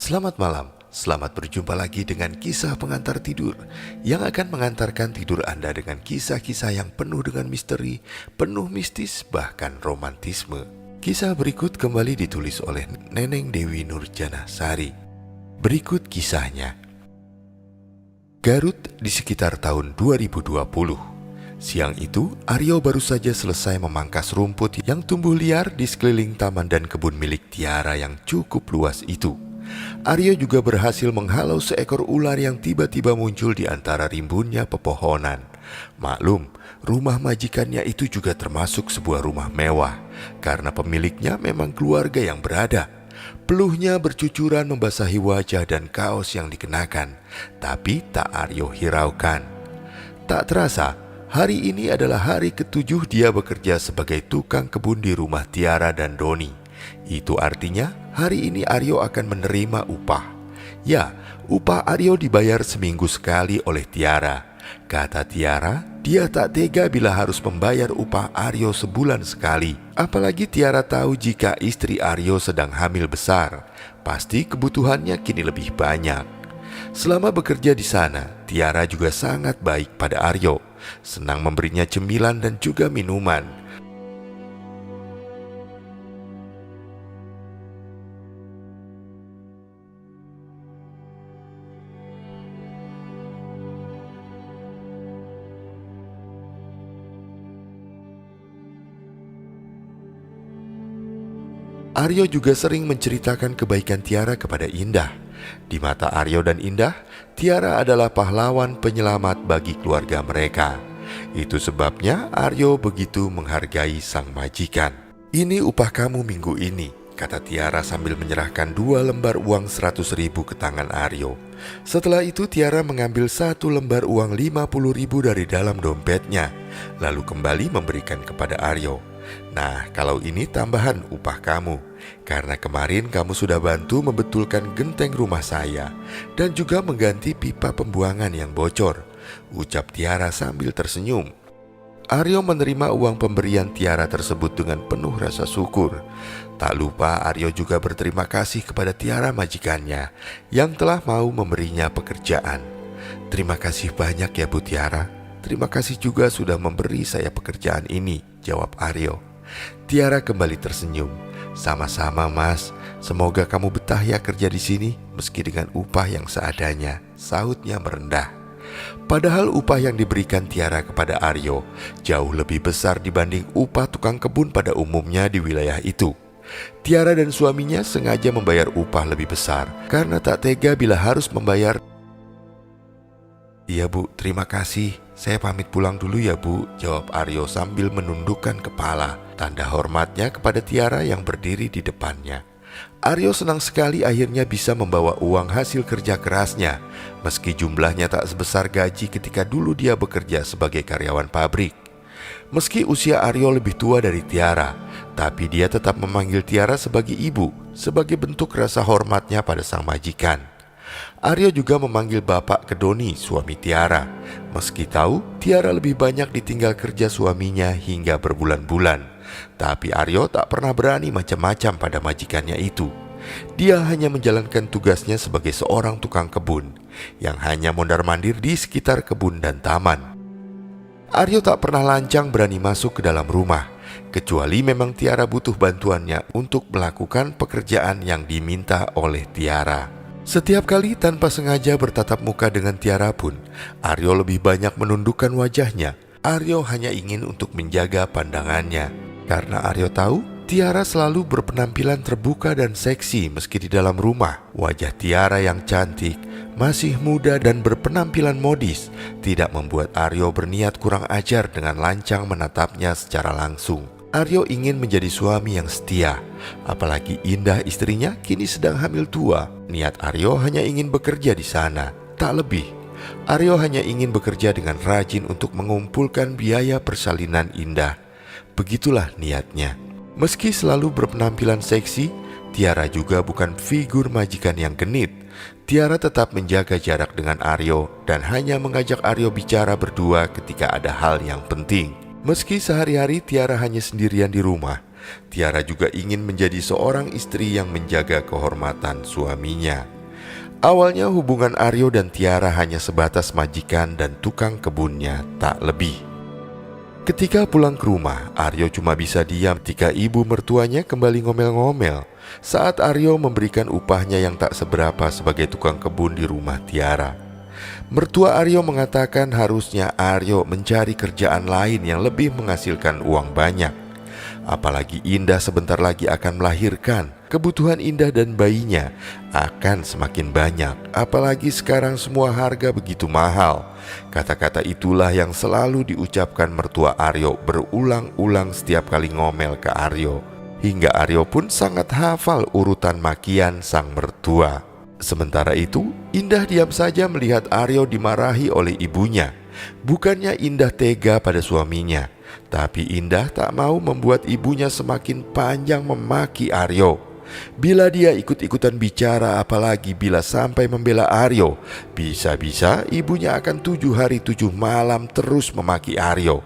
Selamat malam, selamat berjumpa lagi dengan kisah pengantar tidur yang akan mengantarkan tidur Anda dengan kisah-kisah yang penuh dengan misteri, penuh mistis, bahkan romantisme. Kisah berikut kembali ditulis oleh Neneng Dewi Nurjana Sari. Berikut kisahnya. Garut di sekitar tahun 2020. Siang itu, Aryo baru saja selesai memangkas rumput yang tumbuh liar di sekeliling taman dan kebun milik Tiara yang cukup luas itu. Aryo juga berhasil menghalau seekor ular yang tiba-tiba muncul di antara rimbunnya pepohonan. Maklum, rumah majikannya itu juga termasuk sebuah rumah mewah, karena pemiliknya memang keluarga yang berada. Peluhnya bercucuran membasahi wajah dan kaos yang dikenakan, tapi tak Aryo hiraukan. Tak terasa, hari ini adalah hari ketujuh dia bekerja sebagai tukang kebun di rumah Tiara dan Doni. Itu artinya hari ini Aryo akan menerima upah. Ya, upah Aryo dibayar seminggu sekali oleh Tiara. Kata Tiara, dia tak tega bila harus membayar upah Aryo sebulan sekali. Apalagi Tiara tahu jika istri Aryo sedang hamil besar, pasti kebutuhannya kini lebih banyak. Selama bekerja di sana, Tiara juga sangat baik pada Aryo, senang memberinya cemilan dan juga minuman. Aryo juga sering menceritakan kebaikan Tiara kepada Indah. Di mata Aryo dan Indah, Tiara adalah pahlawan penyelamat bagi keluarga mereka. Itu sebabnya Aryo begitu menghargai sang majikan. "Ini upah kamu minggu ini," kata Tiara sambil menyerahkan 2 lembar uang 100.000 ke tangan Aryo. Setelah itu Tiara mengambil 1 lembar uang 50.000 dari dalam dompetnya, lalu kembali memberikan kepada Aryo. "Nah, kalau ini tambahan upah kamu, karena kemarin kamu sudah bantu membetulkan genteng rumah saya dan juga mengganti pipa pembuangan yang bocor," ucap Tiara sambil tersenyum. Aryo menerima uang pemberian Tiara tersebut dengan penuh rasa syukur. Tak lupa Aryo juga berterima kasih kepada Tiara majikannya yang telah mau memberinya pekerjaan. "Terima kasih banyak ya Bu Tiara. Terima kasih juga sudah memberi saya pekerjaan ini," jawab Aryo. Tiara kembali tersenyum. "Sama-sama Mas, semoga kamu betah ya kerja di sini meski dengan upah yang seadanya," sahutnya merendah. Padahal upah yang diberikan Tiara kepada Aryo jauh lebih besar dibanding upah tukang kebun pada umumnya di wilayah itu. Tiara dan suaminya sengaja membayar upah lebih besar karena tak tega bila harus membayar. "Iya Bu, terima kasih. Saya pamit pulang dulu ya Bu," jawab Aryo sambil menundukkan kepala, tanda hormatnya kepada Tiara yang berdiri di depannya. Aryo senang sekali akhirnya bisa membawa uang hasil kerja kerasnya, meski jumlahnya tak sebesar gaji ketika dulu dia bekerja sebagai karyawan pabrik. Meski usia Aryo lebih tua dari Tiara, tapi dia tetap memanggil Tiara sebagai ibu, sebagai bentuk rasa hormatnya pada sang majikan. Aryo juga memanggil bapak ke Doni, suami Tiara, meski tahu Tiara lebih banyak ditinggal kerja suaminya hingga berbulan-bulan. Tapi Aryo tak pernah berani macam-macam pada majikannya itu. Dia hanya menjalankan tugasnya sebagai seorang tukang kebun yang hanya mondar-mandir di sekitar kebun dan taman. Aryo tak pernah lancang berani masuk ke dalam rumah, kecuali memang Tiara butuh bantuannya untuk melakukan pekerjaan yang diminta oleh Tiara. Setiap kali tanpa sengaja bertatap muka dengan Tiara pun, Aryo lebih banyak menundukkan wajahnya. Aryo hanya ingin untuk menjaga pandangannya, karena Aryo tahu Tiara selalu berpenampilan terbuka dan seksi meski di dalam rumah. Wajah Tiara yang cantik, masih muda dan berpenampilan modis tidak membuat Aryo berniat kurang ajar dengan lancang menatapnya secara langsung. Aryo ingin menjadi suami yang setia, apalagi Indah istrinya kini sedang hamil tua. Niat Aryo hanya ingin bekerja di sana, tak lebih. Aryo hanya ingin bekerja dengan rajin untuk mengumpulkan biaya persalinan Indah. Begitulah niatnya. Meski selalu berpenampilan seksi, Tiara juga bukan figur majikan yang genit. Tiara tetap menjaga jarak dengan Aryo dan hanya mengajak Aryo bicara berdua ketika ada hal yang penting. Meski sehari-hari Tiara hanya sendirian di rumah, Tiara juga ingin menjadi seorang istri yang menjaga kehormatan suaminya. Awalnya hubungan Aryo dan Tiara hanya sebatas majikan dan tukang kebunnya, tak lebih. Ketika pulang ke rumah, Aryo cuma bisa diam ketika ibu mertuanya kembali ngomel-ngomel saat Aryo memberikan upahnya yang tak seberapa sebagai tukang kebun di rumah Tiara. Mertua Aryo mengatakan harusnya Aryo mencari kerjaan lain yang lebih menghasilkan uang banyak. Apalagi Indah sebentar lagi akan melahirkan. Kebutuhan Indah dan bayinya akan semakin banyak. Apalagi sekarang semua harga begitu mahal. Kata-kata itulah yang selalu diucapkan mertua Aryo berulang-ulang setiap kali ngomel ke Aryo. Hingga Aryo pun sangat hafal urutan makian sang mertua. Sementara itu, Indah diam saja melihat Aryo dimarahi oleh ibunya. Bukannya Indah tega pada suaminya, tapi Indah tak mau membuat ibunya semakin panjang memaki Aryo. Bila dia ikut-ikutan bicara, apalagi bila sampai membela Aryo, bisa-bisa ibunya akan 7 hari 7 malam terus memaki Aryo.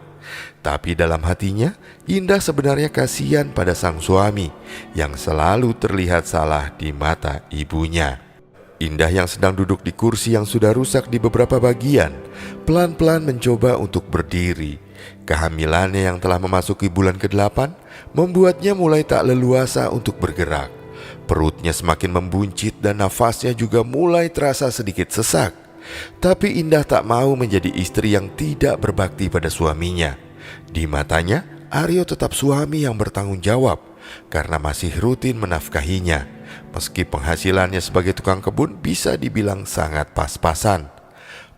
Tapi dalam hatinya, Indah sebenarnya kasihan pada sang suami yang selalu terlihat salah di mata ibunya. Indah yang sedang duduk di kursi yang sudah rusak di beberapa bagian, pelan-pelan mencoba untuk berdiri. Kehamilannya yang telah memasuki bulan ke-8 membuatnya mulai tak leluasa untuk bergerak. Perutnya semakin membuncit dan nafasnya juga mulai terasa sedikit sesak. Tapi Indah tak mau menjadi istri yang tidak berbakti pada suaminya. Di matanya, Aryo tetap suami yang bertanggung jawab karena masih rutin menafkahinya. Meski penghasilannya sebagai tukang kebun bisa dibilang sangat pas-pasan.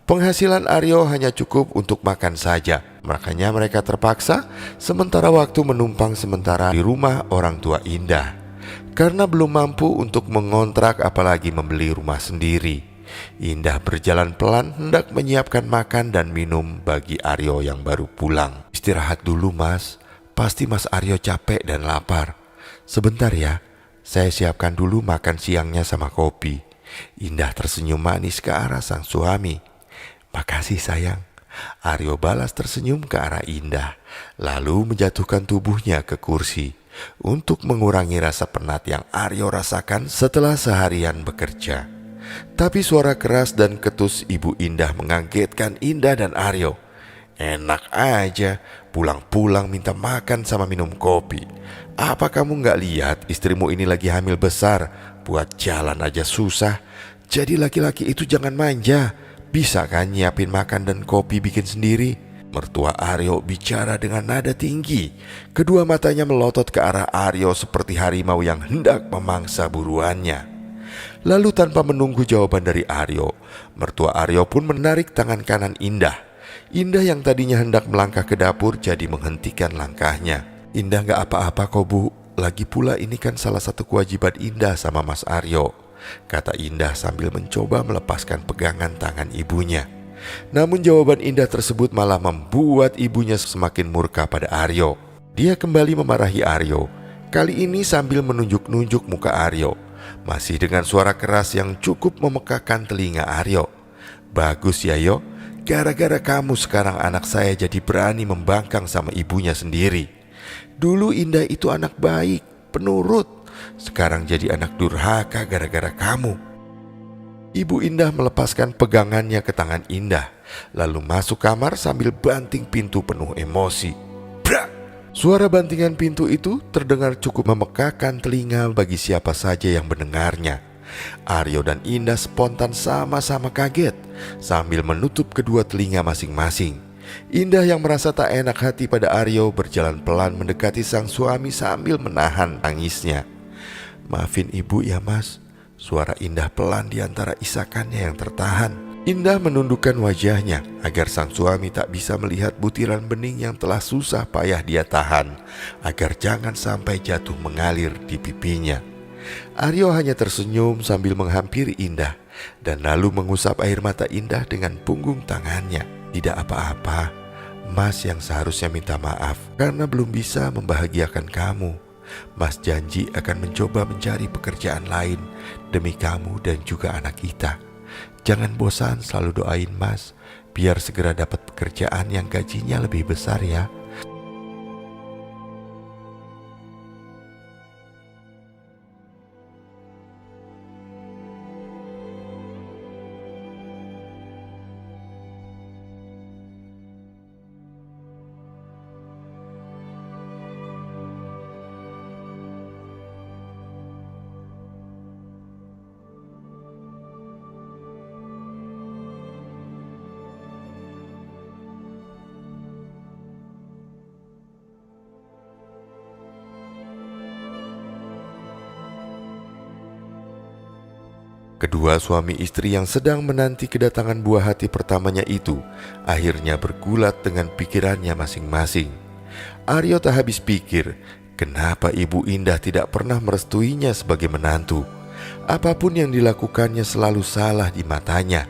Penghasilan Aryo hanya cukup untuk makan saja. Makanya mereka terpaksa sementara waktu menumpang sementara di rumah orang tua Indah. Karena belum mampu untuk mengontrak apalagi membeli rumah sendiri. Indah berjalan pelan hendak menyiapkan makan dan minum bagi Aryo yang baru pulang. "Istirahat dulu mas, pasti mas Aryo capek dan lapar. Sebentar ya, saya siapkan dulu makan siangnya sama kopi." Indah tersenyum manis ke arah sang suami. "Makasih sayang." Aryo balas tersenyum ke arah Indah, lalu menjatuhkan tubuhnya ke kursi untuk mengurangi rasa penat yang Aryo rasakan setelah seharian bekerja. Tapi suara keras dan ketus ibu Indah mengagetkan Indah dan Aryo. "Enak aja, pulang-pulang minta makan sama minum kopi. Apa kamu gak lihat istrimu ini lagi hamil besar? Buat jalan aja susah. Jadi laki-laki itu jangan manja. Bisa kan nyiapin makan dan kopi bikin sendiri?" Mertua Aryo bicara dengan nada tinggi. Kedua matanya melotot ke arah Aryo seperti harimau yang hendak memangsa buruannya. Lalu tanpa menunggu jawaban dari Aryo, mertua Aryo pun menarik tangan kanan Indah. Indah yang tadinya hendak melangkah ke dapur jadi menghentikan langkahnya. "Indah gak apa-apa kok bu, lagi pula ini kan salah satu kewajiban Indah sama Mas Aryo," kata Indah sambil mencoba melepaskan pegangan tangan ibunya. Namun jawaban Indah tersebut malah membuat ibunya semakin murka pada Aryo. Dia kembali memarahi Aryo, kali ini sambil menunjuk-nunjuk muka Aryo, masih dengan suara keras yang cukup memekakan telinga Aryo. "Bagus ya Yo, gara-gara kamu sekarang anak saya jadi berani membangkang sama ibunya sendiri. Dulu Indah itu anak baik, penurut, sekarang jadi anak durhaka gara-gara kamu." Ibu Indah melepaskan pegangannya ke tangan Indah, lalu masuk kamar sambil banting pintu penuh emosi. Brak! Suara bantingan pintu itu terdengar cukup memekakan telinga bagi siapa saja yang mendengarnya. Aryo dan Indah spontan sama-sama kaget sambil menutup kedua telinga masing-masing. Indah yang merasa tak enak hati pada Aryo berjalan pelan mendekati sang suami sambil menahan tangisnya. "Maafin ibu ya mas." Suara Indah pelan di antara isakannya yang tertahan. Indah menundukkan wajahnya agar sang suami tak bisa melihat butiran bening yang telah susah payah dia tahan, agar jangan sampai jatuh mengalir di pipinya. Aryo hanya tersenyum sambil menghampiri Indah dan lalu mengusap air mata Indah dengan punggung tangannya. "Tidak apa-apa, Mas yang seharusnya minta maaf karena belum bisa membahagiakan kamu. Mas janji akan mencoba mencari pekerjaan lain demi kamu dan juga anak kita. Jangan bosan selalu doain Mas, biar segera dapat pekerjaan yang gajinya lebih besar ya." Kedua suami istri yang sedang menanti kedatangan buah hati pertamanya itu akhirnya bergulat dengan pikirannya masing-masing. Aryo tak habis pikir, kenapa Ibu Indah tidak pernah merestuinya sebagai menantu. Apapun yang dilakukannya selalu salah di matanya.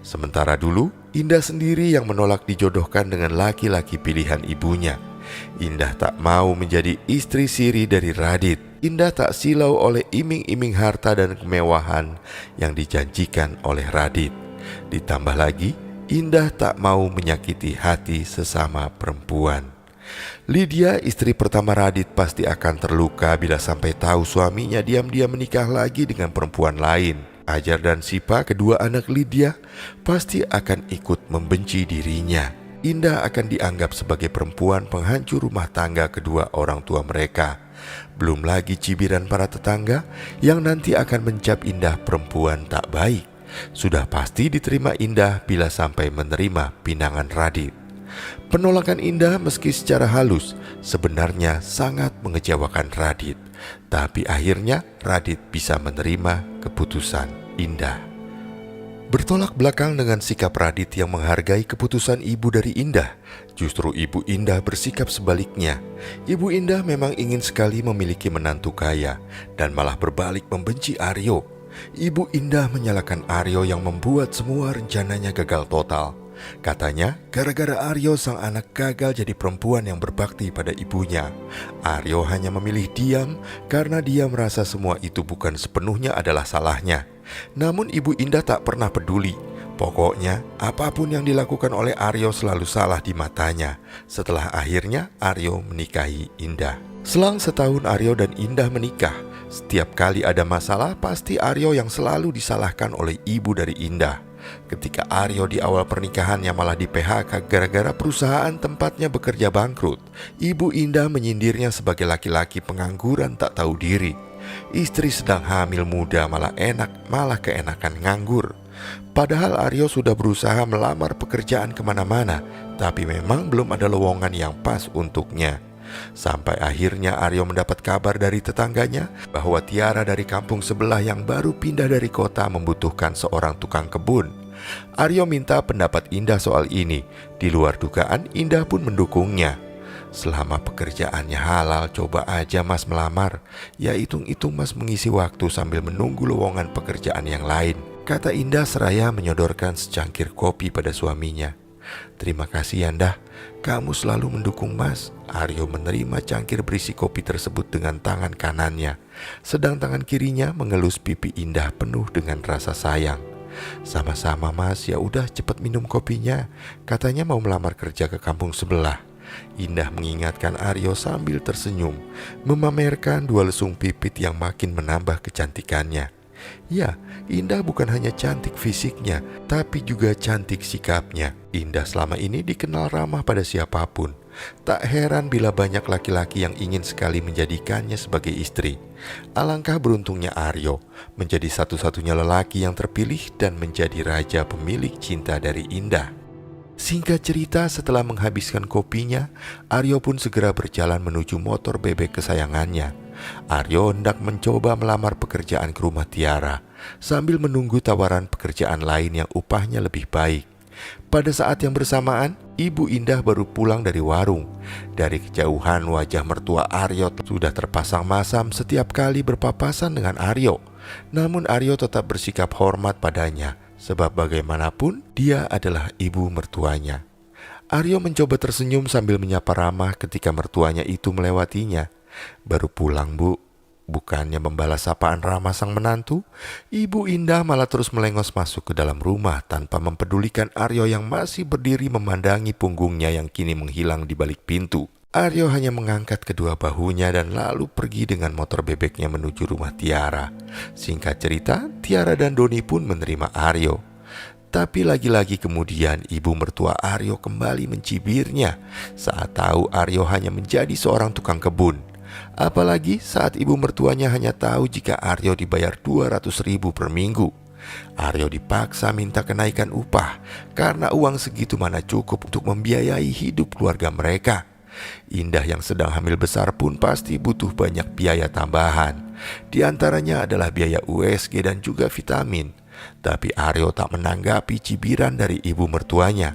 Sementara dulu, Indah sendiri yang menolak dijodohkan dengan laki-laki pilihan ibunya. Indah tak mau menjadi istri siri dari Radit. Indah tak silau oleh iming-iming harta dan kemewahan yang dijanjikan oleh Radit. Ditambah lagi, Indah tak mau menyakiti hati sesama perempuan. Lydia, istri pertama Radit, pasti akan terluka bila sampai tahu suaminya diam-diam menikah lagi dengan perempuan lain. Ajar dan Sipa, kedua anak Lydia, pasti akan ikut membenci dirinya. Indah akan dianggap sebagai perempuan penghancur rumah tangga kedua orang tua mereka. Belum lagi cibiran para tetangga yang nanti akan mencap Indah perempuan tak baik. Sudah pasti diterima Indah bila sampai menerima pinangan Radit. Penolakan Indah meski secara halus sebenarnya sangat mengecewakan Radit. Tapi akhirnya Radit bisa menerima keputusan Indah. Bertolak belakang dengan sikap Radit yang menghargai keputusan ibu dari Indah, justru Ibu Indah bersikap sebaliknya. Ibu Indah memang ingin sekali memiliki menantu kaya dan malah berbalik membenci Aryo. Ibu Indah menyalahkan Aryo yang membuat semua rencananya gagal total. Katanya gara-gara Aryo sang anak gagal jadi perempuan yang berbakti pada ibunya. Aryo hanya memilih diam karena dia merasa semua itu bukan sepenuhnya adalah salahnya. Namun Ibu Indah tak pernah peduli. Pokoknya apapun yang dilakukan oleh Aryo selalu salah di matanya. Setelah akhirnya Aryo menikahi Indah. Selang setahun Aryo dan Indah menikah. Setiap kali ada masalah pasti Aryo yang selalu disalahkan oleh ibu dari Indah. Ketika Aryo di awal pernikahannya malah di PHK gara-gara perusahaan tempatnya bekerja bangkrut, Ibu Indah menyindirnya sebagai laki-laki pengangguran tak tahu diri. Istri sedang hamil muda malah keenakan nganggur. Padahal Aryo sudah berusaha melamar pekerjaan kemana-mana, tapi memang belum ada lowongan yang pas untuknya. Sampai akhirnya Aryo mendapat kabar dari tetangganya bahwa Tiara dari kampung sebelah yang baru pindah dari kota membutuhkan seorang tukang kebun. Aryo minta pendapat Indah soal ini. Di luar dugaan, Indah pun mendukungnya. Selama pekerjaannya halal, coba aja Mas melamar. Ya hitung-hitung Mas mengisi waktu sambil menunggu lowongan pekerjaan yang lain, kata Indah seraya menyodorkan secangkir kopi pada suaminya. Terima kasih Indah, kamu selalu mendukung Mas. Aryo menerima cangkir berisi kopi tersebut dengan tangan kanannya, sedang tangan kirinya mengelus pipi Indah penuh dengan rasa sayang. Sama-sama Mas, ya udah cepet minum kopinya. Katanya mau melamar kerja ke kampung sebelah. Indah mengingatkan Aryo sambil tersenyum, memamerkan dua lesung pipit yang makin menambah kecantikannya. Ya, Indah bukan hanya cantik fisiknya, tapi juga cantik sikapnya. Indah selama ini dikenal ramah pada siapapun. Tak heran bila banyak laki-laki yang ingin sekali menjadikannya sebagai istri. Alangkah beruntungnya Aryo menjadi satu-satunya lelaki yang terpilih dan menjadi raja pemilik cinta dari Indah. Singkat cerita, setelah menghabiskan kopinya, Aryo pun segera berjalan menuju motor bebek kesayangannya. Aryo hendak mencoba melamar pekerjaan ke rumah Tiara, sambil menunggu tawaran pekerjaan lain yang upahnya lebih baik. Pada saat yang bersamaan, Ibu Indah baru pulang dari warung. Dari kejauhan wajah mertua Aryo sudah terpasang masam setiap kali berpapasan dengan Aryo. Namun Aryo tetap bersikap hormat padanya, sebab bagaimanapun dia adalah ibu mertuanya. Aryo mencoba tersenyum sambil menyapa ramah ketika mertuanya itu melewatinya. Baru pulang Bu, bukannya membalas sapaan ramah sang menantu. Ibu Indah malah terus melengos masuk ke dalam rumah tanpa mempedulikan Aryo yang masih berdiri memandangi punggungnya yang kini menghilang di balik pintu. Aryo hanya mengangkat kedua bahunya dan lalu pergi dengan motor bebeknya menuju rumah Tiara. Singkat cerita, Tiara dan Doni pun menerima Aryo. Tapi lagi-lagi kemudian ibu mertua Aryo kembali mencibirnya saat tahu Aryo hanya menjadi seorang tukang kebun. Apalagi saat ibu mertuanya hanya tahu jika Aryo dibayar 200.000 per minggu. Aryo dipaksa minta kenaikan upah karena uang segitu mana cukup untuk membiayai hidup keluarga mereka. Indah yang sedang hamil besar pun pasti butuh banyak biaya tambahan. Di antaranya adalah biaya USG dan juga vitamin. Tapi Aryo tak menanggapi cibiran dari ibu mertuanya.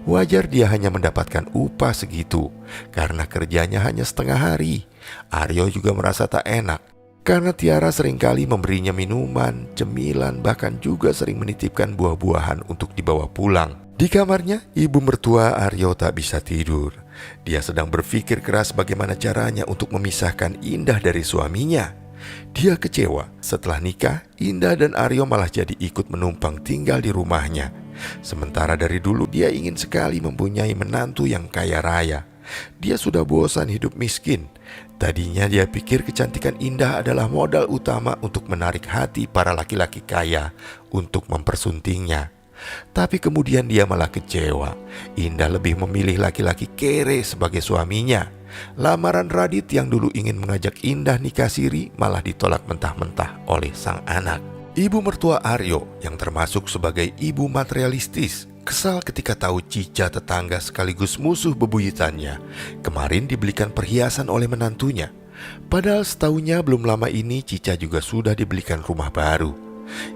Wajar dia hanya mendapatkan upah segitu, karena kerjanya hanya setengah hari. Aryo juga merasa tak enak, karena Tiara seringkali memberinya minuman, cemilan, bahkan juga sering menitipkan buah-buahan untuk dibawa pulang. Di kamarnya, ibu mertua Aryo tak bisa tidur. Dia sedang berpikir keras bagaimana caranya untuk memisahkan Indah dari suaminya. Dia kecewa setelah nikah, Indah dan Aryo malah jadi ikut menumpang tinggal di rumahnya. Sementara dari dulu dia ingin sekali mempunyai menantu yang kaya raya. Dia sudah bosan hidup miskin. Tadinya dia pikir kecantikan Indah adalah modal utama untuk menarik hati para laki-laki kaya untuk mempersuntingnya. Tapi kemudian dia malah kecewa. Indah lebih memilih laki-laki kere sebagai suaminya. Lamaran Radit yang dulu ingin mengajak Indah nikah siri malah ditolak mentah-mentah oleh sang anak. Ibu mertua Aryo yang termasuk sebagai ibu materialistis kesal ketika tahu Cica, tetangga sekaligus musuh bebuyutannya, kemarin dibelikan perhiasan oleh menantunya. Padahal setahunya belum lama ini Cica juga sudah dibelikan rumah baru.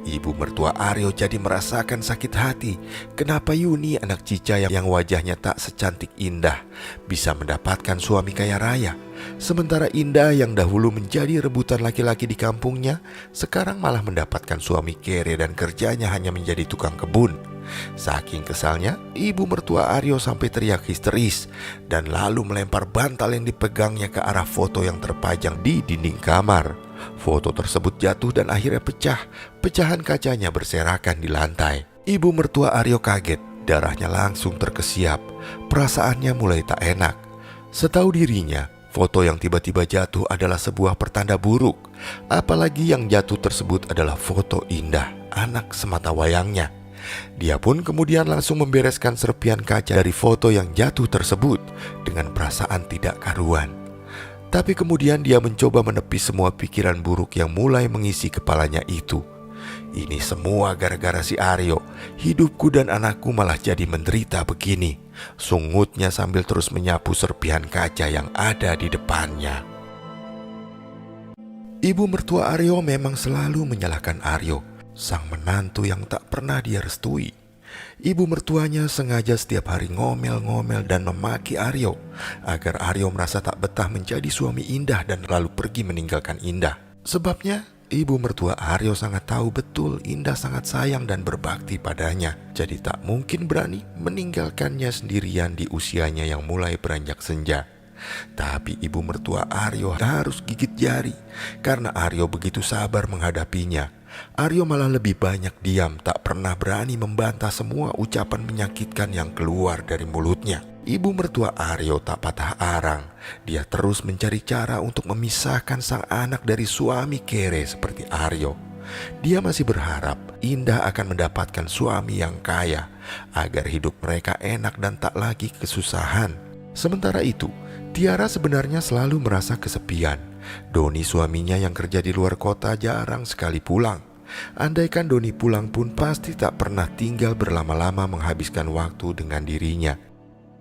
Ibu mertua Aryo jadi merasakan sakit hati. Kenapa Yuni, anak Cica yang wajahnya tak secantik Indah, bisa mendapatkan suami kaya raya, sementara Indah yang dahulu menjadi rebutan laki-laki di kampungnya sekarang malah mendapatkan suami kere dan kerjanya hanya menjadi tukang kebun. Saking kesalnya, ibu mertua Aryo sampai teriak histeris dan lalu melempar bantal yang dipegangnya ke arah foto yang terpajang di dinding kamar. Foto tersebut jatuh dan akhirnya pecah. Pecahan kacanya berserakan di lantai. Ibu mertua Aryo kaget, darahnya langsung terkesiap. Perasaannya mulai tak enak. Setahu dirinya, foto yang tiba-tiba jatuh adalah sebuah pertanda buruk. Apalagi yang jatuh tersebut adalah foto Indah, anak sematawayangnya. Dia pun kemudian langsung membereskan serpian kaca dari foto yang jatuh tersebut dengan perasaan tidak karuan. Tapi kemudian dia mencoba menepis semua pikiran buruk yang mulai mengisi kepalanya itu. Ini semua gara-gara si Aryo. Hidupku dan anakku malah jadi menderita begini, sungutnya sambil terus menyapu serpihan kaca yang ada di depannya. Ibu mertua Aryo memang selalu menyalahkan Aryo, sang menantu yang tak pernah dia restui. Ibu mertuanya sengaja setiap hari ngomel-ngomel dan memaki Aryo agar Aryo merasa tak betah menjadi suami Indah dan lalu pergi meninggalkan Indah. Sebabnya, ibu mertua Aryo sangat tahu betul Indah sangat sayang dan berbakti padanya. Jadi tak mungkin berani meninggalkannya sendirian di usianya yang mulai beranjak senja. Tapi ibu mertua Aryo harus gigit jari karena Aryo begitu sabar menghadapinya. Aryo malah lebih banyak diam, tak pernah berani membantah semua ucapan menyakitkan yang keluar dari mulutnya. Ibu mertua Aryo tak patah arang. Dia terus mencari cara untuk memisahkan sang anak dari suami kere seperti Aryo. Dia masih berharap Indah akan mendapatkan suami yang kaya agar hidup mereka enak dan tak lagi kesusahan. Sementara itu, Tiara sebenarnya selalu merasa kesepian. Doni suaminya yang kerja di luar kota jarang sekali pulang. Andaikan Doni pulang pun pasti tak pernah tinggal berlama-lama menghabiskan waktu dengan dirinya.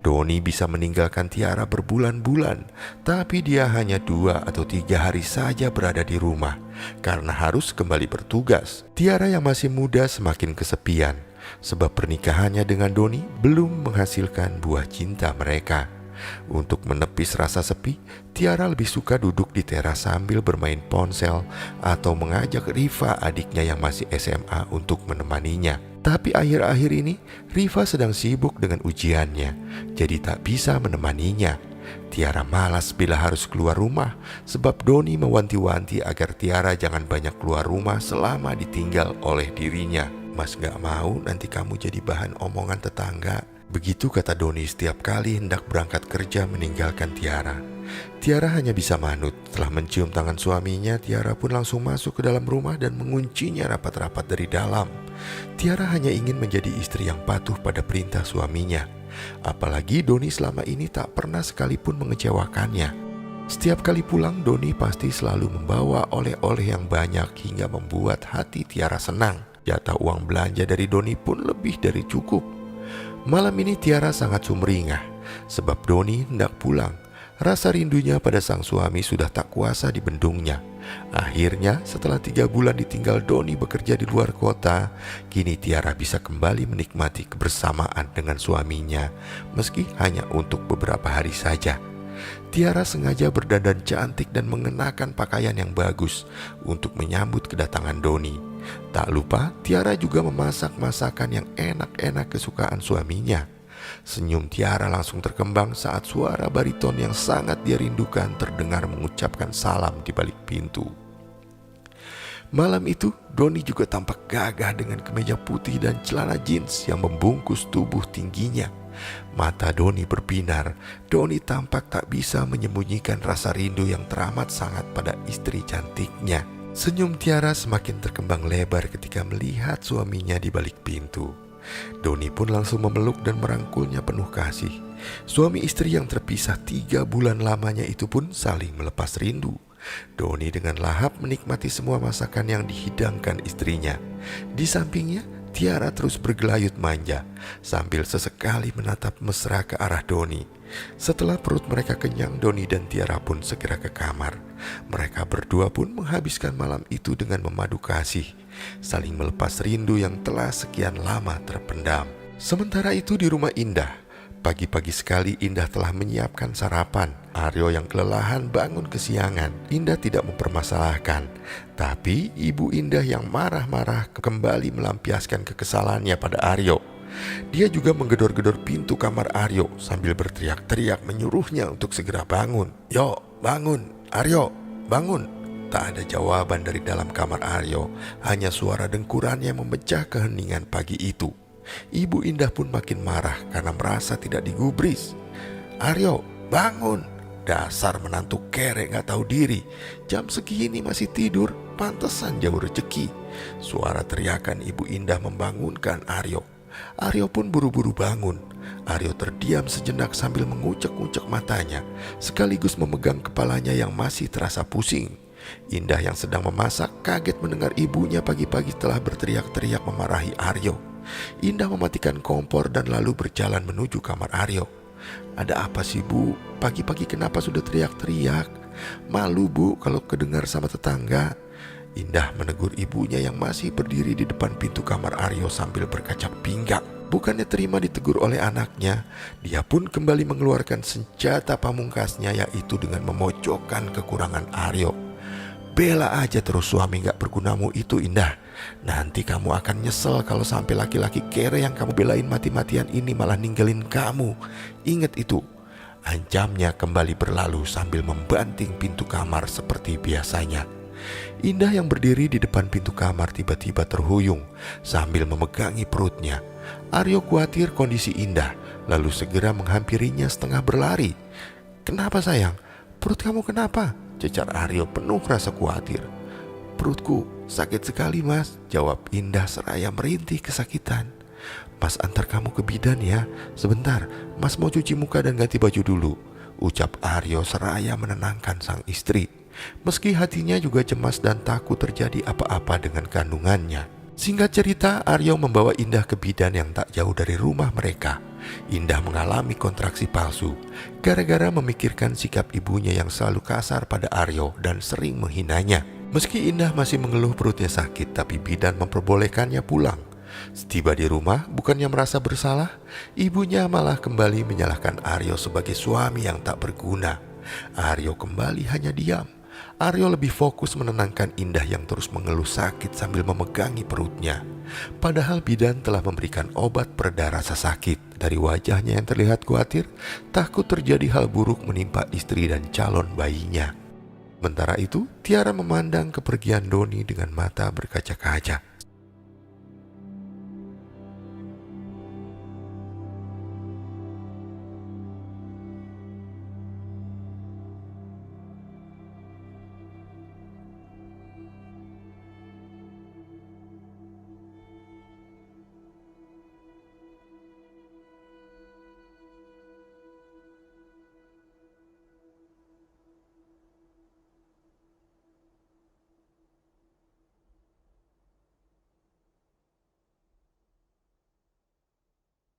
Doni bisa meninggalkan Tiara berbulan-bulan, tapi dia hanya 2 atau 3 hari saja berada di rumah karena harus kembali bertugas. Tiara yang masih muda semakin kesepian sebab pernikahannya dengan Doni belum menghasilkan buah cinta mereka. Untuk menepis rasa sepi, Tiara lebih suka duduk di teras sambil bermain ponsel atau mengajak Riva, adiknya yang masih SMA, untuk menemaninya. Tapi akhir-akhir ini Riva sedang sibuk dengan ujiannya, jadi tak bisa menemaninya. Tiara malas bila harus keluar rumah sebab Doni mewanti-wanti agar Tiara jangan banyak keluar rumah selama ditinggal oleh dirinya. "Mas gak mau nanti kamu jadi bahan omongan tetangga," begitu kata Doni setiap kali hendak berangkat kerja meninggalkan Tiara. Tiara hanya bisa manut. Setelah mencium tangan suaminya, Tiara pun langsung masuk ke dalam rumah dan menguncinya rapat-rapat dari dalam. Tiara hanya ingin menjadi istri yang patuh pada perintah suaminya. Apalagi Doni selama ini tak pernah sekalipun mengecewakannya. Setiap kali pulang, Doni pasti selalu membawa oleh-oleh yang banyak hingga membuat hati Tiara senang. Jatah uang belanja dari Doni pun lebih dari cukup. Malam ini Tiara sangat sumringah sebab Doni hendak pulang. Rasa rindunya pada sang suami sudah tak kuasa dibendungnya. Akhirnya setelah 3 bulan ditinggal Doni bekerja di luar kota, kini Tiara bisa kembali menikmati kebersamaan dengan suaminya, meski hanya untuk beberapa hari saja. Tiara sengaja berdandan cantik dan mengenakan pakaian yang bagus untuk menyambut kedatangan Doni. Tak lupa, Tiara juga memasak masakan yang enak-enak kesukaan suaminya. Senyum Tiara langsung terkembang saat suara bariton yang sangat dia rindukan terdengar mengucapkan salam di balik pintu. Malam itu, Doni juga tampak gagah dengan kemeja putih dan celana jeans yang membungkus tubuh tingginya. Mata Doni berbinar. Doni tampak tak bisa menyembunyikan rasa rindu yang teramat sangat pada istri cantiknya. Senyum Tiara semakin terkembang lebar ketika melihat suaminya di balik pintu. Doni pun langsung memeluk dan merangkulnya penuh kasih. Suami istri yang terpisah 3 bulan lamanya itu pun saling melepas rindu. Doni dengan lahap menikmati semua masakan yang dihidangkan istrinya. Di sampingnya, Tiara terus bergelayut manja sambil sesekali menatap mesra ke arah Doni. Setelah perut mereka kenyang, Doni dan Tiara pun segera ke kamar. Mereka berdua pun menghabiskan malam itu dengan memadu kasih, saling melepas rindu yang telah sekian lama terpendam. Sementara itu di rumah Indah, pagi-pagi sekali Indah telah menyiapkan sarapan. Aryo yang kelelahan bangun kesiangan. Indah tidak mempermasalahkan, tapi ibu Indah yang marah-marah kembali melampiaskan kekesalannya pada Aryo. Dia juga menggedor-gedor pintu kamar Aryo sambil berteriak-teriak menyuruhnya untuk segera bangun. "Yo, bangun, Aryo, bangun." Tak ada jawaban dari dalam kamar Aryo, hanya suara dengkuran yang memecah keheningan pagi itu. Ibu Indah pun makin marah karena merasa tidak digubris. "Aryo, bangun! Dasar menantu kere gak tahu diri. Jam segini masih tidur, pantesan jauh rezeki." Suara teriakan ibu Indah membangunkan Aryo. Aryo pun buru-buru bangun. Aryo terdiam sejenak sambil mengucek-ucek matanya, sekaligus memegang kepalanya yang masih terasa pusing. Indah yang sedang memasak kaget mendengar ibunya pagi-pagi telah berteriak-teriak memarahi Aryo. Indah mematikan kompor dan lalu berjalan menuju kamar Aryo. "Ada apa sih, Bu? Pagi-pagi kenapa sudah teriak-teriak? Malu, Bu, kalau kedengar sama tetangga." Indah menegur ibunya yang masih berdiri di depan pintu kamar Aryo sambil berkacak pinggang. Bukannya terima ditegur oleh anaknya, dia pun kembali mengeluarkan senjata pamungkasnya, yaitu dengan memojokkan kekurangan Aryo. "Bela aja terus suami gak bergunamu itu, Indah. Nanti kamu akan nyesel kalau sampai laki-laki kere yang kamu belain mati-matian ini malah ninggalin kamu. Ingat itu." Ancamnya kembali berlalu sambil membanting pintu kamar seperti biasanya. Indah yang berdiri di depan pintu kamar tiba-tiba terhuyung sambil memegangi perutnya. Aryo khawatir kondisi Indah, lalu segera menghampirinya setengah berlari. "Kenapa sayang? Perut kamu kenapa?" cecar Aryo penuh rasa khawatir. "Perutku sakit sekali, Mas," jawab Indah seraya merintih kesakitan. "Mas antar kamu ke bidan ya. Sebentar, Mas mau cuci muka dan ganti baju dulu," ucap Aryo seraya menenangkan sang istri. Meski hatinya juga cemas dan takut terjadi apa-apa dengan kandungannya. Singkat cerita, Aryo membawa Indah ke bidan yang tak jauh dari rumah mereka. Indah mengalami kontraksi palsu gara-gara memikirkan sikap ibunya yang selalu kasar pada Aryo dan sering menghinanya. Meski Indah masih mengeluh perutnya sakit, tapi bidan memperbolehkannya pulang. Setiba di rumah, bukannya merasa bersalah, ibunya malah kembali menyalahkan Aryo sebagai suami yang tak berguna. Aryo kembali hanya diam. Aryo lebih fokus menenangkan Indah yang terus mengeluh sakit sambil memegangi perutnya. Padahal bidan telah memberikan obat pereda rasa sakit. Dari wajahnya yang terlihat khawatir, takut terjadi hal buruk menimpa istri dan calon bayinya. Sementara itu, Tiara memandang kepergian Doni dengan mata berkaca-kaca.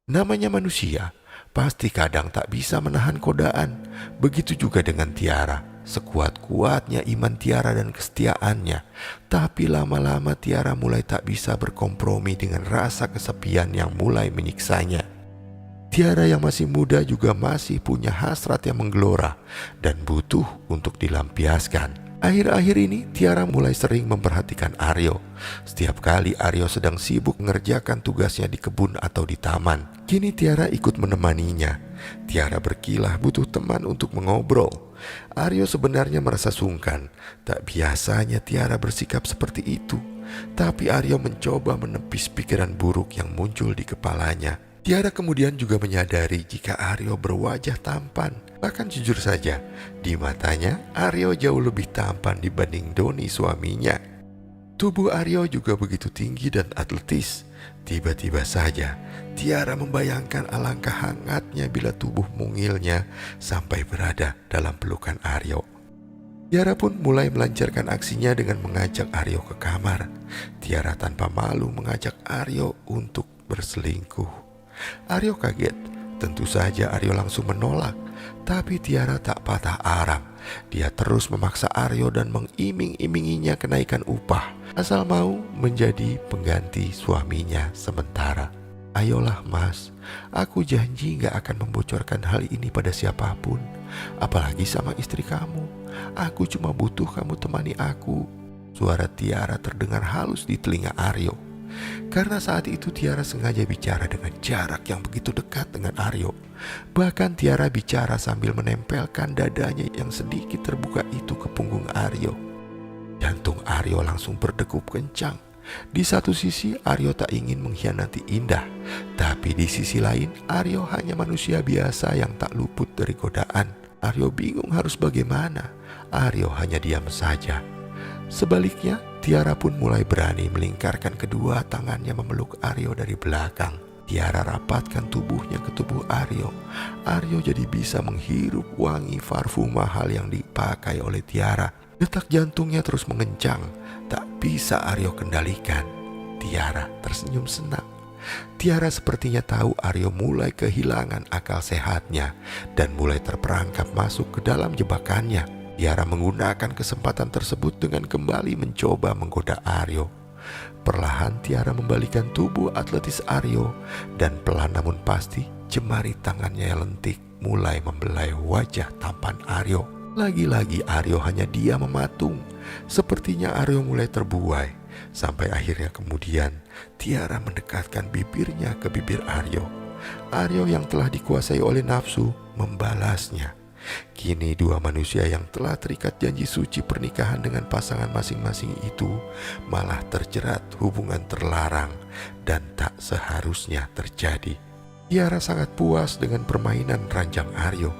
Namanya manusia, pasti kadang tak bisa menahan godaan. Begitu juga dengan Tiara. sekuat-kuatnya iman Tiara dan kesetiaannya. Tapi lama-lama Tiara mulai tak bisa berkompromi dengan rasa kesepian yang mulai menyiksanya. Tiara yang masih muda juga masih punya hasrat yang menggelora dan butuh untuk dilampiaskan. Akhir-akhir ini Tiara mulai sering memperhatikan Aryo. Setiap kali Aryo sedang sibuk mengerjakan tugasnya di kebun atau di taman, kini Tiara ikut menemaninya. Tiara berkilah butuh teman untuk mengobrol. Aryo sebenarnya merasa sungkan. Tak biasanya Tiara bersikap seperti itu. Tapi Aryo mencoba menepis pikiran buruk yang muncul di kepalanya. Tiara kemudian juga menyadari jika Aryo berwajah tampan. Bahkan jujur saja, di matanya Aryo jauh lebih tampan dibanding Doni suaminya. Tubuh Aryo juga begitu tinggi dan atletis. Tiba-tiba saja Tiara membayangkan alangkah hangatnya bila tubuh mungilnya sampai berada dalam pelukan Aryo. Tiara pun mulai melancarkan aksinya dengan mengajak Aryo ke kamar. Tiara tanpa malu mengajak Aryo untuk berselingkuh. Aryo kaget. Tentu saja Aryo langsung menolak. Tapi Tiara tak patah arang. Dia terus memaksa Aryo dan mengiming-iminginya kenaikan upah, asal mau menjadi pengganti suaminya sementara. Ayolah mas, aku janji gak akan membocorkan hal ini pada siapapun, apalagi sama istri kamu. Aku cuma butuh kamu temani aku. Suara Tiara terdengar halus di telinga Aryo. Karena saat itu Tiara sengaja bicara dengan jarak yang begitu dekat dengan Aryo. Bahkan Tiara bicara sambil menempelkan dadanya yang sedikit terbuka itu ke punggung Aryo. Jantung Aryo langsung berdegup kencang. Di satu sisi Aryo tak ingin mengkhianati Indah, tapi di sisi lain Aryo hanya manusia biasa yang tak luput dari godaan. Aryo bingung harus bagaimana. Aryo hanya diam saja. Sebaliknya, Tiara pun mulai berani melingkarkan kedua tangannya memeluk Aryo dari belakang. Tiara rapatkan tubuhnya ke tubuh Aryo. Aryo jadi bisa menghirup wangi parfum mahal yang dipakai oleh Tiara. Detak jantungnya terus mengencang. Tak bisa Aryo kendalikan. Tiara tersenyum senang. Tiara sepertinya tahu Aryo mulai kehilangan akal sehatnya dan mulai terperangkap masuk ke dalam jebakannya. Tiara menggunakan kesempatan tersebut dengan kembali mencoba menggoda Aryo. Perlahan Tiara membalikan tubuh atletis Aryo dan pelan namun pasti jemari tangannya yang lentik mulai membelai wajah tampan Aryo. Lagi-lagi Aryo hanya diam mematung. Sepertinya Aryo mulai terbuai. Sampai akhirnya kemudian Tiara mendekatkan bibirnya ke bibir Aryo. Aryo yang telah dikuasai oleh nafsu membalasnya. Kini dua manusia yang telah terikat janji suci pernikahan dengan pasangan masing-masing itu malah terjerat hubungan terlarang dan tak seharusnya terjadi. Tiara sangat puas dengan permainan ranjang Aryo.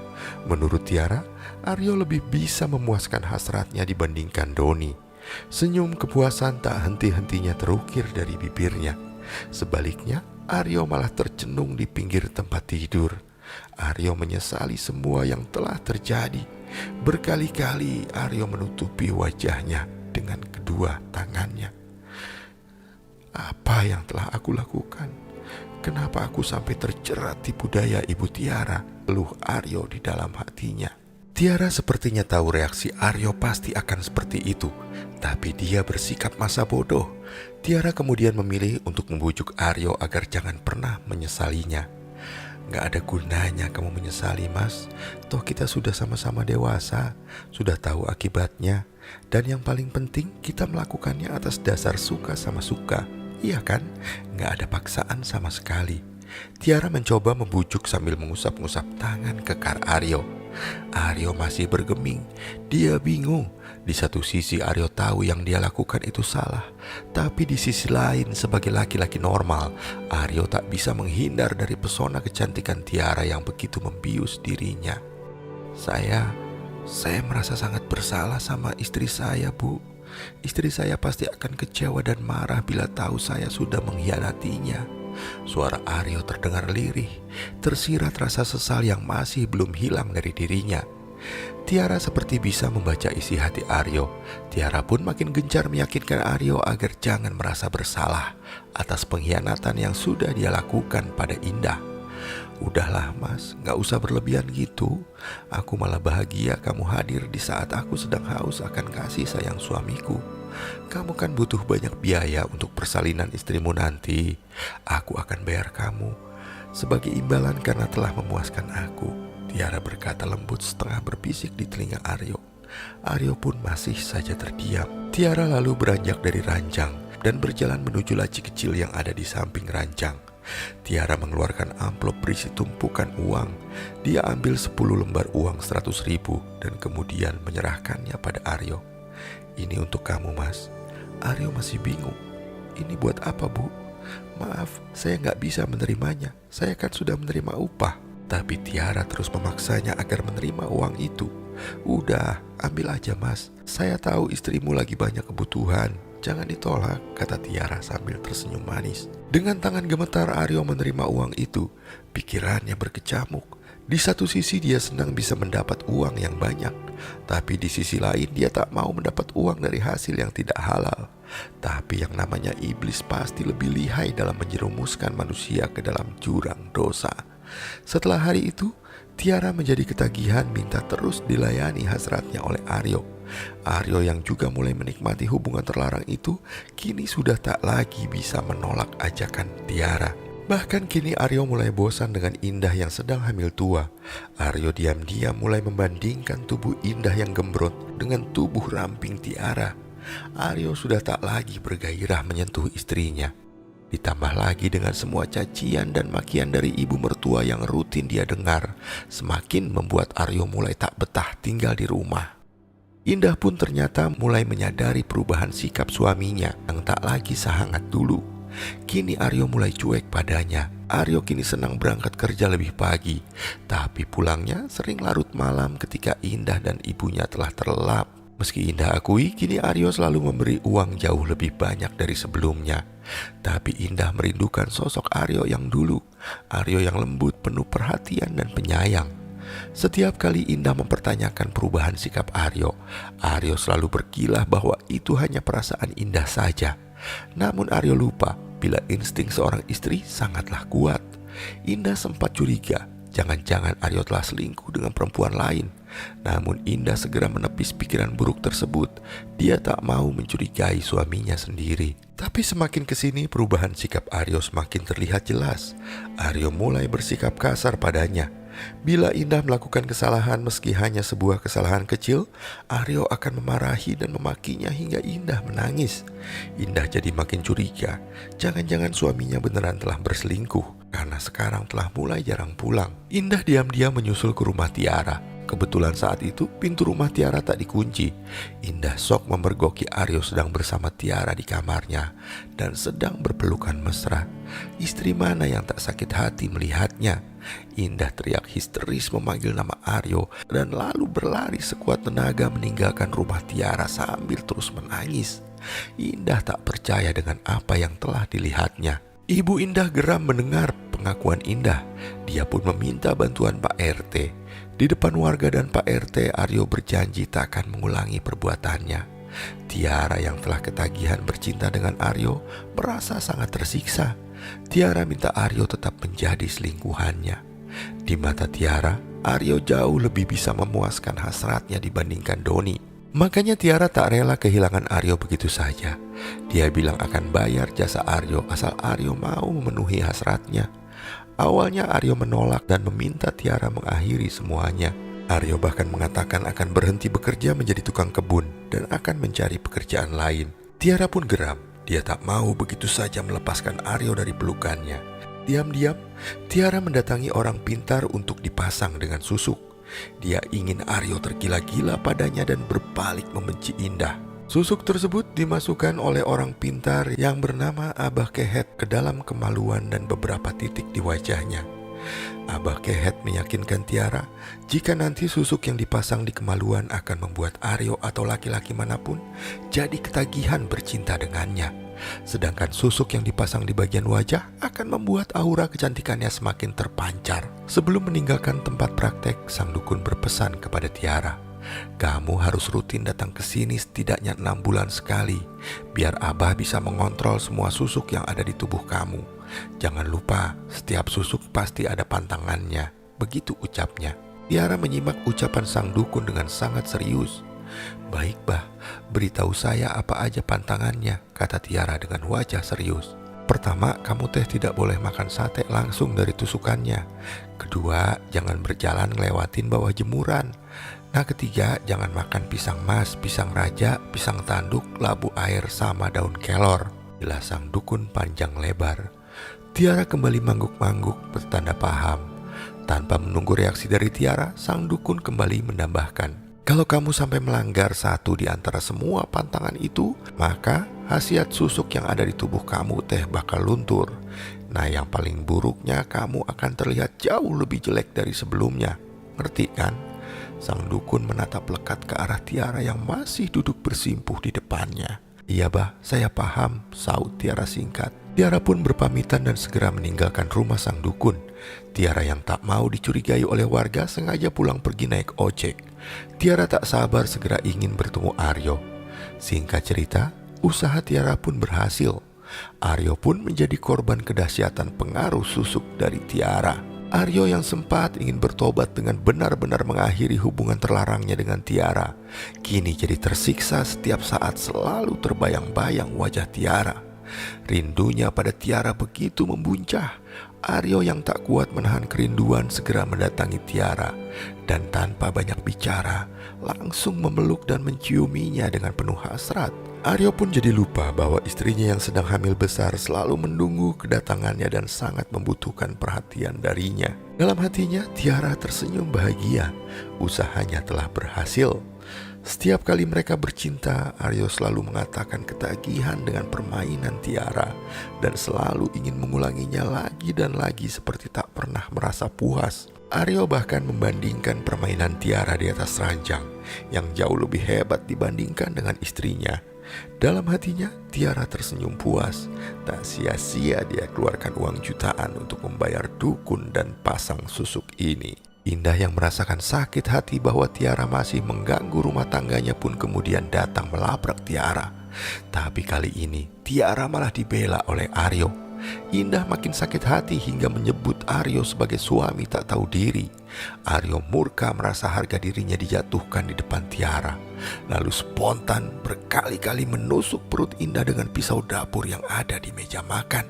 Menurut Tiara, Aryo lebih bisa memuaskan hasratnya dibandingkan Doni. Senyum kepuasan tak henti-hentinya terukir dari bibirnya. Sebaliknya, Aryo malah tercenung di pinggir tempat tidur. Aryo menyesali semua yang telah terjadi. Berkali-kali Aryo menutupi wajahnya dengan kedua tangannya. Apa yang telah aku lakukan? Kenapa aku sampai terjerat tipu daya Ibu Tiara? Keluh Aryo di dalam hatinya. Tiara sepertinya tahu reaksi Aryo pasti akan seperti itu, tapi dia bersikap masa bodoh. Tiara kemudian memilih untuk membujuk Aryo agar jangan pernah menyesalinya. Gak ada gunanya kamu menyesali mas. Toh kita sudah sama-sama dewasa, sudah tahu akibatnya. Dan yang paling penting kita melakukannya atas dasar suka sama suka. Iya kan? Gak ada paksaan sama sekali. Tiara mencoba membujuk sambil mengusap-ngusap tangan kekar Aryo. Aryo masih bergeming. Dia bingung. Di satu sisi Aryo tahu yang dia lakukan itu salah, tapi di sisi lain sebagai laki-laki normal, Aryo tak bisa menghindar dari pesona kecantikan Tiara yang begitu membius dirinya. Saya merasa sangat bersalah sama istri saya, Bu. Istri saya pasti akan kecewa dan marah bila tahu saya sudah mengkhianatinya. Suara Aryo terdengar lirih, tersirat rasa sesal yang masih belum hilang dari dirinya. Tiara seperti bisa membaca isi hati Aryo. Tiara pun makin gencar meyakinkan Aryo agar jangan merasa bersalah atas pengkhianatan yang sudah dia lakukan pada Indah. Udahlah mas, gak usah berlebihan gitu. Aku malah bahagia kamu hadir di saat aku sedang haus akan kasih sayang suamiku. Kamu kan butuh banyak biaya untuk persalinan istrimu nanti. Aku akan bayar kamu sebagai imbalan karena telah memuaskan aku. Tiara berkata lembut setengah berbisik di telinga Aryo. Aryo pun masih saja terdiam. Tiara lalu beranjak dari ranjang dan berjalan menuju laci kecil yang ada di samping ranjang. Tiara mengeluarkan amplop berisi tumpukan uang. Dia ambil 10 lembar uang 100.000 dan kemudian menyerahkannya pada Aryo. Ini untuk kamu mas. Aryo masih bingung. Ini buat apa bu? Maaf, saya gak bisa menerimanya. Saya kan sudah menerima upah. Tapi Tiara terus memaksanya agar menerima uang itu. Udah, ambil aja mas. Saya tahu istrimu lagi banyak kebutuhan. Jangan ditolak, kata Tiara sambil tersenyum manis. Dengan tangan gemetar Aryo menerima uang itu. Pikirannya berkecamuk. Di satu sisi dia senang bisa mendapat uang yang banyak. Tapi di sisi lain dia tak mau mendapat uang dari hasil yang tidak halal. Tapi yang namanya iblis pasti lebih lihai dalam menjerumuskan manusia ke dalam jurang dosa. Setelah hari itu, Tiara menjadi ketagihan minta terus dilayani hasratnya oleh Aryo. Aryo yang juga mulai menikmati hubungan terlarang itu, kini sudah tak lagi bisa menolak ajakan Tiara. Bahkan kini Aryo mulai bosan dengan Indah yang sedang hamil tua. Aryo diam-diam mulai membandingkan tubuh Indah yang gembrot dengan tubuh ramping Tiara. Aryo sudah tak lagi bergairah menyentuh istrinya. Ditambah lagi dengan semua cacian dan makian dari ibu mertua yang rutin dia dengar, semakin membuat Aryo mulai tak betah tinggal di rumah. Indah pun ternyata mulai menyadari perubahan sikap suaminya yang tak lagi sehangat dulu. Kini Aryo mulai cuek padanya. Aryo kini senang berangkat kerja lebih pagi, tapi pulangnya sering larut malam ketika Indah dan ibunya telah terlelap. Meski Indah akui, kini Aryo selalu memberi uang jauh lebih banyak dari sebelumnya. Tapi Indah merindukan sosok Aryo yang dulu. Aryo yang lembut, penuh perhatian dan penyayang. Setiap kali Indah mempertanyakan perubahan sikap Aryo, Aryo selalu berkilah bahwa itu hanya perasaan Indah saja. Namun Aryo lupa bila insting seorang istri sangatlah kuat. Indah sempat curiga, jangan-jangan Aryo telah selingkuh dengan perempuan lain. Namun Indah segera menepis pikiran buruk tersebut. Dia tak mau mencurigai suaminya sendiri. Tapi semakin kesini perubahan sikap Aryo semakin terlihat jelas. Aryo mulai bersikap kasar padanya. Bila Indah melakukan kesalahan meski hanya sebuah kesalahan kecil, Aryo akan memarahi dan memakinya hingga Indah menangis. Indah jadi makin curiga, jangan-jangan suaminya beneran telah berselingkuh karena sekarang telah mulai jarang pulang. Indah diam-diam menyusul ke rumah Tiara. Kebetulan saat itu pintu rumah Tiara tak dikunci. Indah sok memergoki Aryo sedang bersama Tiara di kamarnya dan sedang berpelukan mesra. Istri mana yang tak sakit hati melihatnya? Indah teriak histeris memanggil nama Aryo dan lalu berlari sekuat tenaga meninggalkan rumah Tiara sambil terus menangis. Indah tak percaya dengan apa yang telah dilihatnya. Ibu Indah geram mendengar pengakuan Indah. Dia pun meminta bantuan Pak RT. Di depan warga dan Pak RT, Aryo berjanji tak akan mengulangi perbuatannya. Tiara yang telah ketagihan bercinta dengan Aryo merasa sangat tersiksa. Tiara minta Aryo tetap menjadi selingkuhannya. Di mata Tiara, Aryo jauh lebih bisa memuaskan hasratnya dibandingkan Doni. Makanya Tiara tak rela kehilangan Aryo begitu saja. Dia bilang akan bayar jasa Aryo asal Aryo mau memenuhi hasratnya. Awalnya Aryo menolak dan meminta Tiara mengakhiri semuanya. Aryo bahkan mengatakan akan berhenti bekerja menjadi tukang kebun dan akan mencari pekerjaan lain. Tiara pun geram. Dia tak mau begitu saja melepaskan Aryo dari pelukannya. Diam-diam, Tiara mendatangi orang pintar untuk dipasang dengan susuk. Dia ingin Aryo tergila-gila padanya dan berbalik membenci Indah. Susuk tersebut dimasukkan oleh orang pintar yang bernama Abah Kehet ke dalam kemaluan dan beberapa titik di wajahnya. Abah Kehet meyakinkan Tiara jika nanti susuk yang dipasang di kemaluan akan membuat Aryo atau laki-laki manapun jadi ketagihan bercinta dengannya. Sedangkan susuk yang dipasang di bagian wajah akan membuat aura kecantikannya semakin terpancar. Sebelum meninggalkan tempat praktek, sang dukun berpesan kepada Tiara, Kamu harus rutin datang ke sini setidaknya 6 bulan sekali, biar Abah bisa mengontrol semua susuk yang ada di tubuh kamu. Jangan lupa, setiap susuk pasti ada pantangannya. Begitu ucapnya. Tiara menyimak ucapan sang dukun dengan sangat serius. Baik bah, beritahu saya apa aja pantangannya, kata Tiara dengan wajah serius. Pertama, kamu teh tidak boleh makan sate langsung dari tusukannya. Kedua, jangan berjalan ngelewatin bawah jemuran. Nah ketiga, jangan makan pisang mas, pisang raja, pisang tanduk, labu air sama daun kelor. Jelas sang dukun panjang lebar. Tiara kembali mangguk-mangguk bertanda paham. Tanpa menunggu reaksi dari Tiara, sang dukun kembali menambahkan, kalau kamu sampai melanggar satu di antara semua pantangan itu, maka khasiat susuk yang ada di tubuh kamu teh bakal luntur. Nah yang paling buruknya, kamu akan terlihat jauh lebih jelek dari sebelumnya. Ngerti kan? Sang dukun menatap lekat ke arah Tiara yang masih duduk bersimpuh di depannya. Iya bah, saya paham, saut Tiara singkat. Tiara pun berpamitan dan segera meninggalkan rumah sang dukun. Tiara yang tak mau dicurigai oleh warga sengaja pulang pergi naik ojek. Tiara tak sabar segera ingin bertemu Aryo. Singkat cerita, usaha Tiara pun berhasil. Aryo pun menjadi korban kedahsyatan pengaruh susuk dari Tiara. Aryo yang sempat ingin bertobat dengan benar-benar mengakhiri hubungan terlarangnya dengan Tiara, kini jadi tersiksa setiap saat selalu terbayang-bayang wajah Tiara. Rindunya pada Tiara begitu membuncah. Aryo yang tak kuat menahan kerinduan segera mendatangi Tiara, dan tanpa banyak bicara langsung memeluk dan menciuminya dengan penuh hasrat. Aryo pun jadi lupa bahwa istrinya yang sedang hamil besar selalu menunggu kedatangannya dan sangat membutuhkan perhatian darinya. Dalam hatinya Tiara tersenyum bahagia. Usahanya telah berhasil. Setiap kali mereka bercinta, Aryo selalu mengatakan ketagihan dengan permainan Tiara dan selalu ingin mengulanginya lagi dan lagi seperti tak pernah merasa puas. Aryo bahkan membandingkan permainan Tiara di atas ranjang yang jauh lebih hebat dibandingkan dengan istrinya. Dalam hatinya, Tiara tersenyum puas. Tak sia-sia dia keluarkan uang jutaan untuk membayar dukun dan pasang susuk ini. Indah yang merasakan sakit hati bahwa Tiara masih mengganggu rumah tangganya pun kemudian datang melabrak Tiara. Tapi kali ini Tiara malah dibela oleh Aryo. Indah makin sakit hati hingga menyebut Aryo sebagai suami tak tahu diri. Aryo murka merasa harga dirinya dijatuhkan di depan Tiara. Lalu spontan berkali-kali menusuk perut Indah dengan pisau dapur yang ada di meja makan.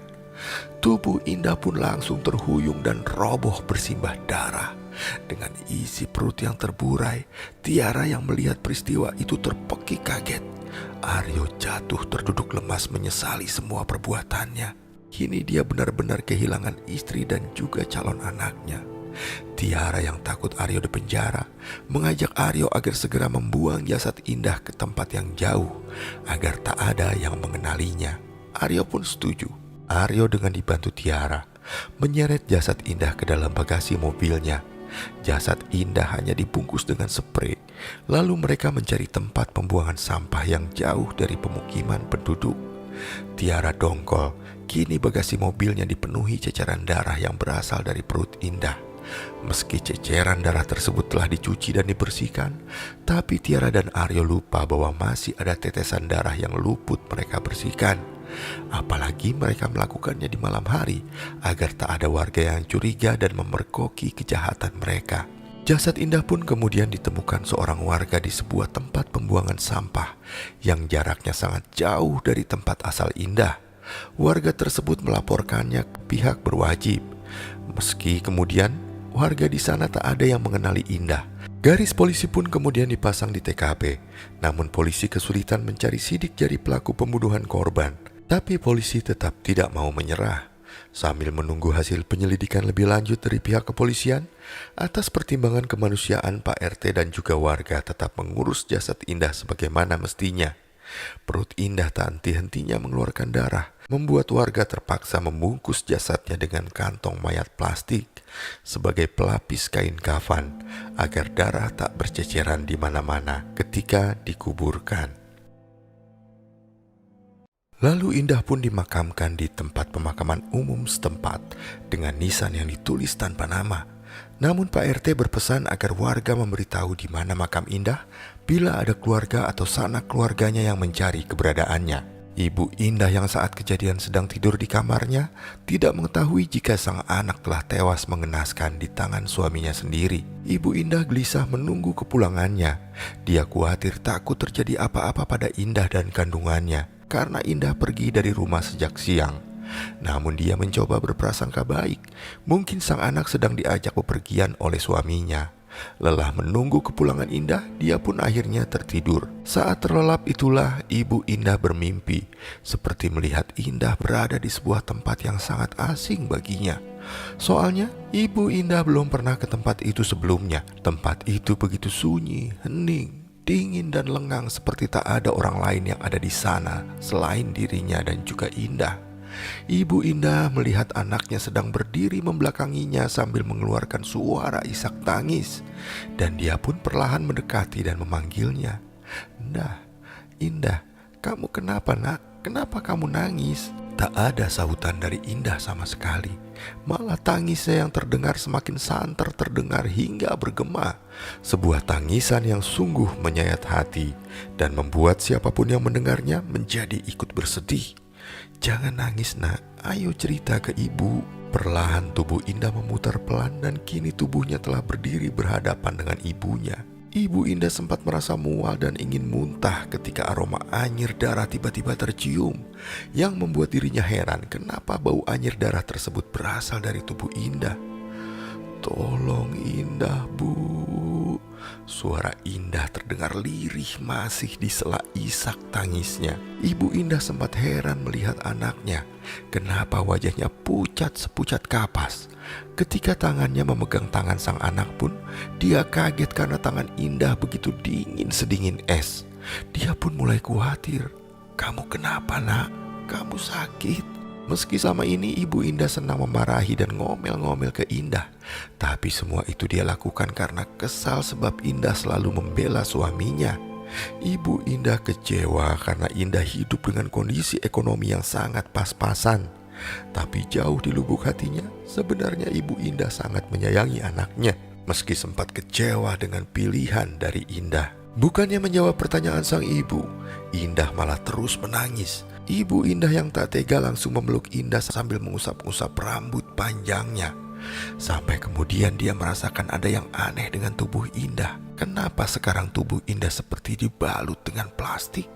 Tubuh Indah pun langsung terhuyung dan roboh bersimbah darah. Dengan isi perut yang terburai, Tiara yang melihat peristiwa itu terpekik kaget. Aryo jatuh terduduk lemas menyesali semua perbuatannya. Kini dia benar-benar kehilangan istri dan juga calon anaknya. Tiara yang takut Aryo dipenjara mengajak Aryo agar segera membuang jasad Indah ke tempat yang jauh agar tak ada yang mengenalinya. Aryo pun setuju. Aryo dengan dibantu Tiara menyeret jasad Indah ke dalam bagasi mobilnya. Jasad Indah hanya dibungkus dengan sprei. Lalu mereka mencari tempat pembuangan sampah yang jauh dari pemukiman penduduk. Tiara dongkol. Kini bagasi mobilnya dipenuhi ceceran darah yang berasal dari perut Indah. Meski ceceran darah tersebut telah dicuci dan dibersihkan, tapi Tiara dan Aryo lupa bahwa masih ada tetesan darah yang luput mereka bersihkan. Apalagi mereka melakukannya di malam hari agar tak ada warga yang curiga dan memergoki kejahatan mereka. Jasad Indah pun kemudian ditemukan seorang warga di sebuah tempat pembuangan sampah yang jaraknya sangat jauh dari tempat asal Indah. Warga tersebut melaporkannya ke pihak berwajib. Meski kemudian warga di sana tak ada yang mengenali Indah. Garis polisi pun kemudian dipasang di TKP. Namun polisi kesulitan mencari sidik jari pelaku pembunuhan korban. Tapi polisi tetap tidak mau menyerah. Sambil menunggu hasil penyelidikan lebih lanjut dari pihak kepolisian, atas pertimbangan kemanusiaan Pak RT dan juga warga tetap mengurus jasad Indah sebagaimana mestinya. Perut Indah tak henti-hentinya mengeluarkan darah, membuat warga terpaksa membungkus jasadnya dengan kantong mayat plastik sebagai pelapis kain kafan agar darah tak berceceran di mana-mana ketika dikuburkan. Lalu Indah pun dimakamkan di tempat pemakaman umum setempat dengan nisan yang ditulis tanpa nama. Namun Pak RT berpesan agar warga memberitahu di mana makam Indah bila ada keluarga atau sanak keluarganya yang mencari keberadaannya. Ibu Indah yang saat kejadian sedang tidur di kamarnya tidak mengetahui jika sang anak telah tewas mengenaskan di tangan suaminya sendiri. Ibu Indah gelisah menunggu kepulangannya. Dia khawatir takut terjadi apa-apa pada Indah dan kandungannya karena Indah pergi dari rumah sejak siang. Namun dia mencoba berprasangka baik. Mungkin sang anak sedang diajak bepergian oleh suaminya. Lelah menunggu kepulangan Indah, dia pun akhirnya tertidur. Saat terlelap itulah Ibu Indah bermimpi, seperti melihat Indah berada di sebuah tempat yang sangat asing baginya. Soalnya Ibu Indah belum pernah ke tempat itu sebelumnya. Tempat itu begitu sunyi, hening, dingin dan lengang, seperti tak ada orang lain yang ada di sana selain dirinya dan juga Indah. Ibu Indah melihat anaknya sedang berdiri membelakanginya sambil mengeluarkan suara isak tangis. Dan dia pun perlahan mendekati dan memanggilnya. Indah, kamu kenapa nak? Kenapa kamu nangis? Tak ada sahutan dari Indah sama sekali. Malah tangisnya yang terdengar semakin santer terdengar hingga bergema. Sebuah tangisan yang sungguh menyayat hati dan membuat siapapun yang mendengarnya menjadi ikut bersedih. Jangan nangis nak, ayo cerita ke ibu. Perlahan tubuh Indah memutar pelan dan kini tubuhnya telah berdiri berhadapan dengan ibunya. Ibu Indah sempat merasa mual dan ingin muntah ketika aroma anyir darah tiba-tiba tercium, yang membuat dirinya heran kenapa bau anyir darah tersebut berasal dari tubuh Indah. Tolong Indah bu. Suara Indah terdengar lirih masih di sela isak tangisnya. Ibu Indah sempat heran melihat anaknya. Kenapa wajahnya pucat sepucat kapas. Ketika tangannya memegang tangan sang anak pun, dia kaget karena tangan Indah begitu dingin sedingin es. Dia pun mulai khawatir. Kamu kenapa nak? Kamu sakit? Meski sama ini Ibu Indah senang memarahi dan ngomel-ngomel ke Indah, tapi semua itu dia lakukan karena kesal sebab Indah selalu membela suaminya. Ibu Indah kecewa karena Indah hidup dengan kondisi ekonomi yang sangat pas-pasan. Tapi jauh di lubuk hatinya, sebenarnya Ibu Indah sangat menyayangi anaknya. Meski sempat kecewa dengan pilihan dari Indah. Bukannya menjawab pertanyaan sang ibu, Indah malah terus menangis. Ibu Indah yang tak tega langsung memeluk Indah sambil mengusap-usap rambut panjangnya. Sampai kemudian dia merasakan ada yang aneh dengan tubuh Indah. Kenapa sekarang tubuh Indah seperti dibalut dengan plastik?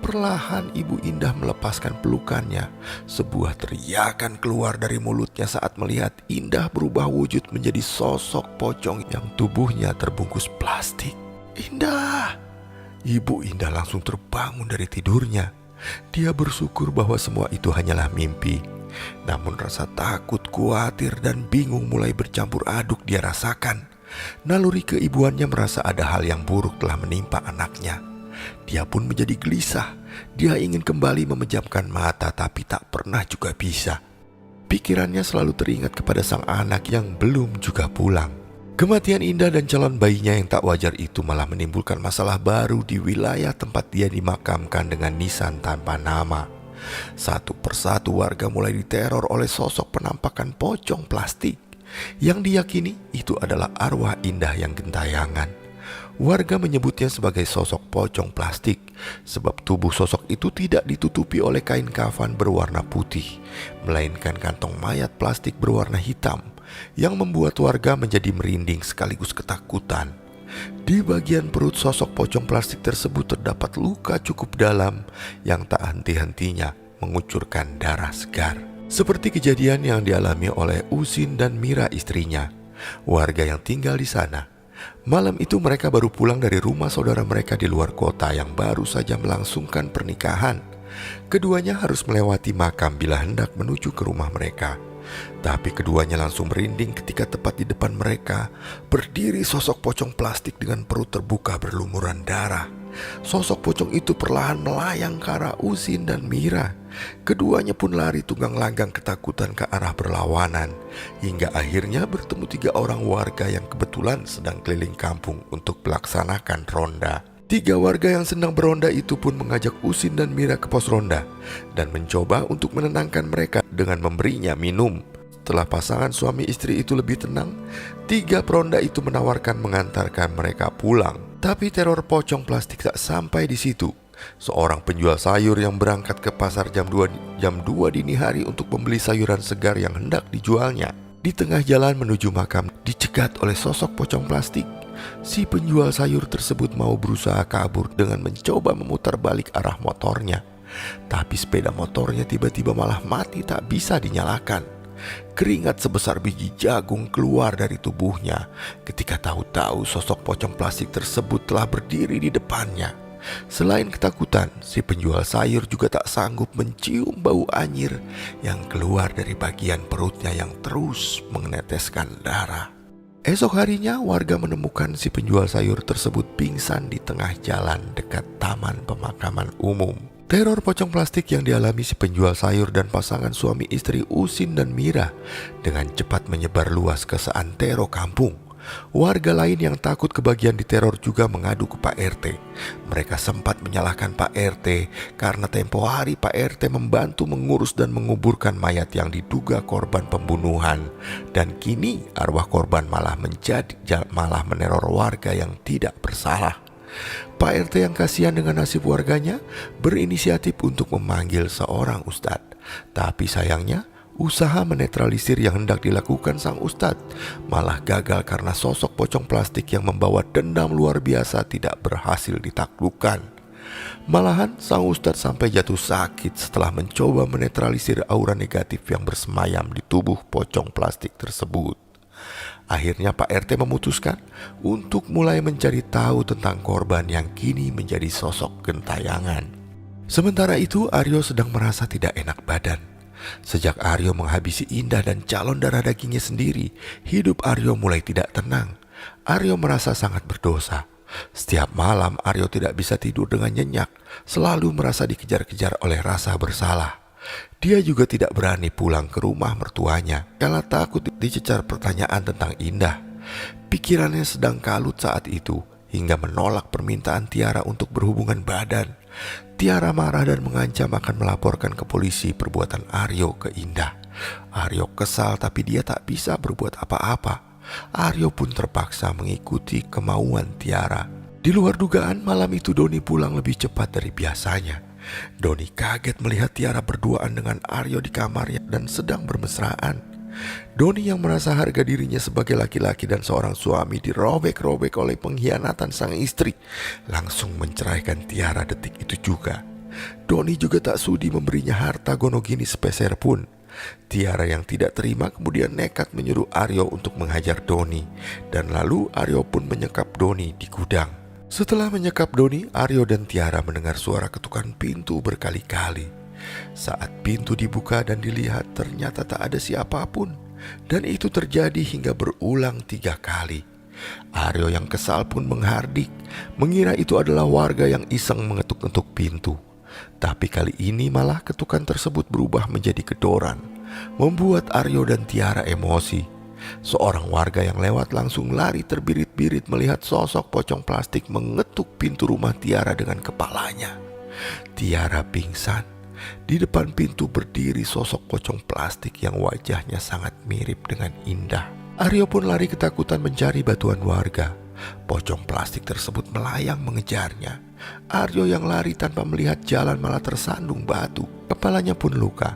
Perlahan Ibu Indah melepaskan pelukannya. Sebuah teriakan keluar dari mulutnya saat melihat Indah berubah wujud menjadi sosok pocong yang tubuhnya terbungkus plastik. Indah! Ibu Indah langsung terbangun dari tidurnya. Dia bersyukur bahwa semua itu hanyalah mimpi. Namun rasa takut, khawatir, dan bingung mulai bercampur aduk dia rasakan. Naluri keibuannya merasa ada hal yang buruk telah menimpa anaknya. Dia pun menjadi gelisah. Dia ingin kembali memejamkan mata tapi tak pernah juga bisa. Pikirannya selalu teringat kepada sang anak yang belum juga pulang. Kematian Indah dan calon bayinya yang tak wajar itu malah menimbulkan masalah baru di wilayah tempat dia dimakamkan dengan nisan tanpa nama. Satu persatu warga mulai diteror oleh sosok penampakan pocong plastik yang diyakini itu adalah arwah Indah yang gentayangan. Warga menyebutnya sebagai sosok pocong plastik sebab tubuh sosok itu tidak ditutupi oleh kain kafan berwarna putih, melainkan kantong mayat plastik berwarna hitam yang membuat warga menjadi merinding sekaligus ketakutan. Di bagian perut sosok pocong plastik tersebut terdapat luka cukup dalam yang tak henti-hentinya mengucurkan darah segar. Seperti kejadian yang dialami oleh Usin dan Mira istrinya, warga yang tinggal di sana. Malam itu mereka baru pulang dari rumah saudara mereka di luar kota yang baru saja melangsungkan pernikahan. Keduanya harus melewati makam bila hendak menuju ke rumah mereka. Tapi keduanya langsung merinding ketika tepat di depan mereka berdiri sosok pocong plastik dengan perut terbuka berlumuran darah. Sosok pocong itu perlahan melayang ke arah Usin dan Mira. Keduanya pun lari tunggang langgang ketakutan ke arah berlawanan, hingga akhirnya bertemu 3 orang warga yang kebetulan sedang keliling kampung untuk melaksanakan ronda. 3 warga yang sedang beronda itu pun mengajak Usin dan Mira ke pos ronda dan mencoba untuk menenangkan mereka dengan memberinya minum. Setelah pasangan suami istri itu lebih tenang, 3 peronda itu menawarkan mengantarkan mereka pulang. Tapi teror pocong plastik tak sampai di situ. Seorang penjual sayur yang berangkat ke pasar jam 2 dini hari untuk membeli sayuran segar yang hendak dijualnya. Di tengah jalan menuju makam dicegat oleh sosok pocong plastik. Si penjual sayur tersebut mau berusaha kabur dengan mencoba memutar balik arah motornya. Tapi sepeda motornya tiba-tiba malah mati tak bisa dinyalakan. Keringat sebesar biji jagung keluar dari tubuhnya ketika tahu-tahu sosok pocong plastik tersebut telah berdiri di depannya. Selain ketakutan, si penjual sayur juga tak sanggup mencium bau anyir yang keluar dari bagian perutnya yang terus meneteskan darah. Esok harinya warga menemukan si penjual sayur tersebut pingsan di tengah jalan dekat taman pemakaman umum. Teror pocong plastik yang dialami si penjual sayur dan pasangan suami istri Usin dan Mira dengan cepat menyebar luas ke seantero kampung. Warga lain yang takut kebagian diteror juga mengadu ke Pak RT. Mereka sempat menyalahkan Pak RT karena tempo hari Pak RT membantu mengurus dan menguburkan mayat yang diduga korban pembunuhan. Dan kini arwah korban malah meneror warga yang tidak bersalah. Pak RT yang kasihan dengan nasib warganya berinisiatif untuk memanggil seorang ustadz. Tapi sayangnya usaha menetralisir yang hendak dilakukan sang ustadz malah gagal karena sosok pocong plastik yang membawa dendam luar biasa tidak berhasil ditaklukkan. Malahan sang ustadz sampai jatuh sakit setelah mencoba menetralisir aura negatif yang bersemayam di tubuh pocong plastik tersebut. Akhirnya Pak RT memutuskan untuk mulai mencari tahu tentang korban yang kini menjadi sosok gentayangan. Sementara itu Aryo sedang merasa tidak enak badan. Sejak Aryo menghabisi Indah dan calon darah dagingnya sendiri, hidup Aryo mulai tidak tenang. Aryo merasa sangat berdosa. Setiap malam Aryo tidak bisa tidur dengan nyenyak, selalu merasa dikejar-kejar oleh rasa bersalah. Dia juga tidak berani pulang ke rumah mertuanya karena takut dicecar pertanyaan tentang Indah. Pikirannya sedang kalut saat itu hingga menolak permintaan Tiara untuk berhubungan badan. Tiara marah dan mengancam akan melaporkan ke polisi perbuatan Aryo ke Indah. Aryo kesal tapi dia tak bisa berbuat apa-apa. Aryo pun terpaksa mengikuti kemauan Tiara. Di luar dugaan malam itu Doni pulang lebih cepat dari biasanya. Doni kaget melihat Tiara berduaan dengan Aryo di kamarnya dan sedang bermesraan. Doni yang merasa harga dirinya sebagai laki-laki dan seorang suami dirobek-robek oleh pengkhianatan sang istri, langsung menceraikan Tiara detik itu juga. Doni juga tak sudi memberinya harta gonogini sepeser pun. Tiara yang tidak terima kemudian nekat menyuruh Aryo untuk menghajar Doni, dan lalu Aryo pun menyekap Doni di gudang. Setelah menyekap Doni, Aryo dan Tiara mendengar suara ketukan pintu berkali-kali. Saat pintu dibuka dan dilihat ternyata tak ada siapapun. Dan itu terjadi hingga berulang 3 kali. Aryo yang kesal pun menghardik, mengira itu adalah warga yang iseng mengetuk-ketuk pintu. Tapi kali ini malah ketukan tersebut berubah menjadi gedoran, membuat Aryo dan Tiara emosi. Seorang warga yang lewat langsung lari terbirit-birit melihat sosok pocong plastik mengetuk pintu rumah Tiara dengan kepalanya. Tiara pingsan. Di depan pintu berdiri sosok pocong plastik yang wajahnya sangat mirip dengan Indah. Aryo pun lari ketakutan mencari bantuan warga. Pocong plastik tersebut melayang mengejarnya. Aryo yang lari tanpa melihat jalan malah tersandung batu. Kepalanya pun luka.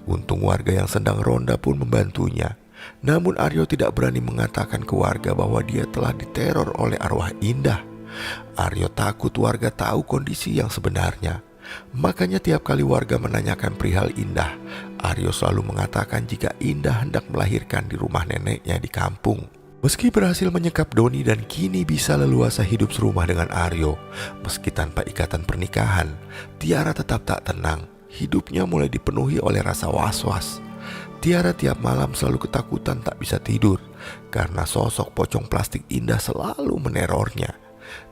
Untung warga yang sedang ronda pun membantunya. Namun Aryo tidak berani mengatakan ke warga bahwa dia telah diteror oleh arwah Indah. Aryo takut warga tahu kondisi yang sebenarnya. Makanya tiap kali warga menanyakan perihal Indah, Aryo selalu mengatakan jika Indah hendak melahirkan di rumah neneknya di kampung. Meski berhasil menyekap Doni dan kini bisa leluasa hidup serumah dengan Aryo, meski tanpa ikatan pernikahan, Tiara tetap tak tenang. Hidupnya mulai dipenuhi oleh rasa was-was. Tiara tiap malam selalu ketakutan tak bisa tidur karena sosok pocong plastik Indah selalu menerornya.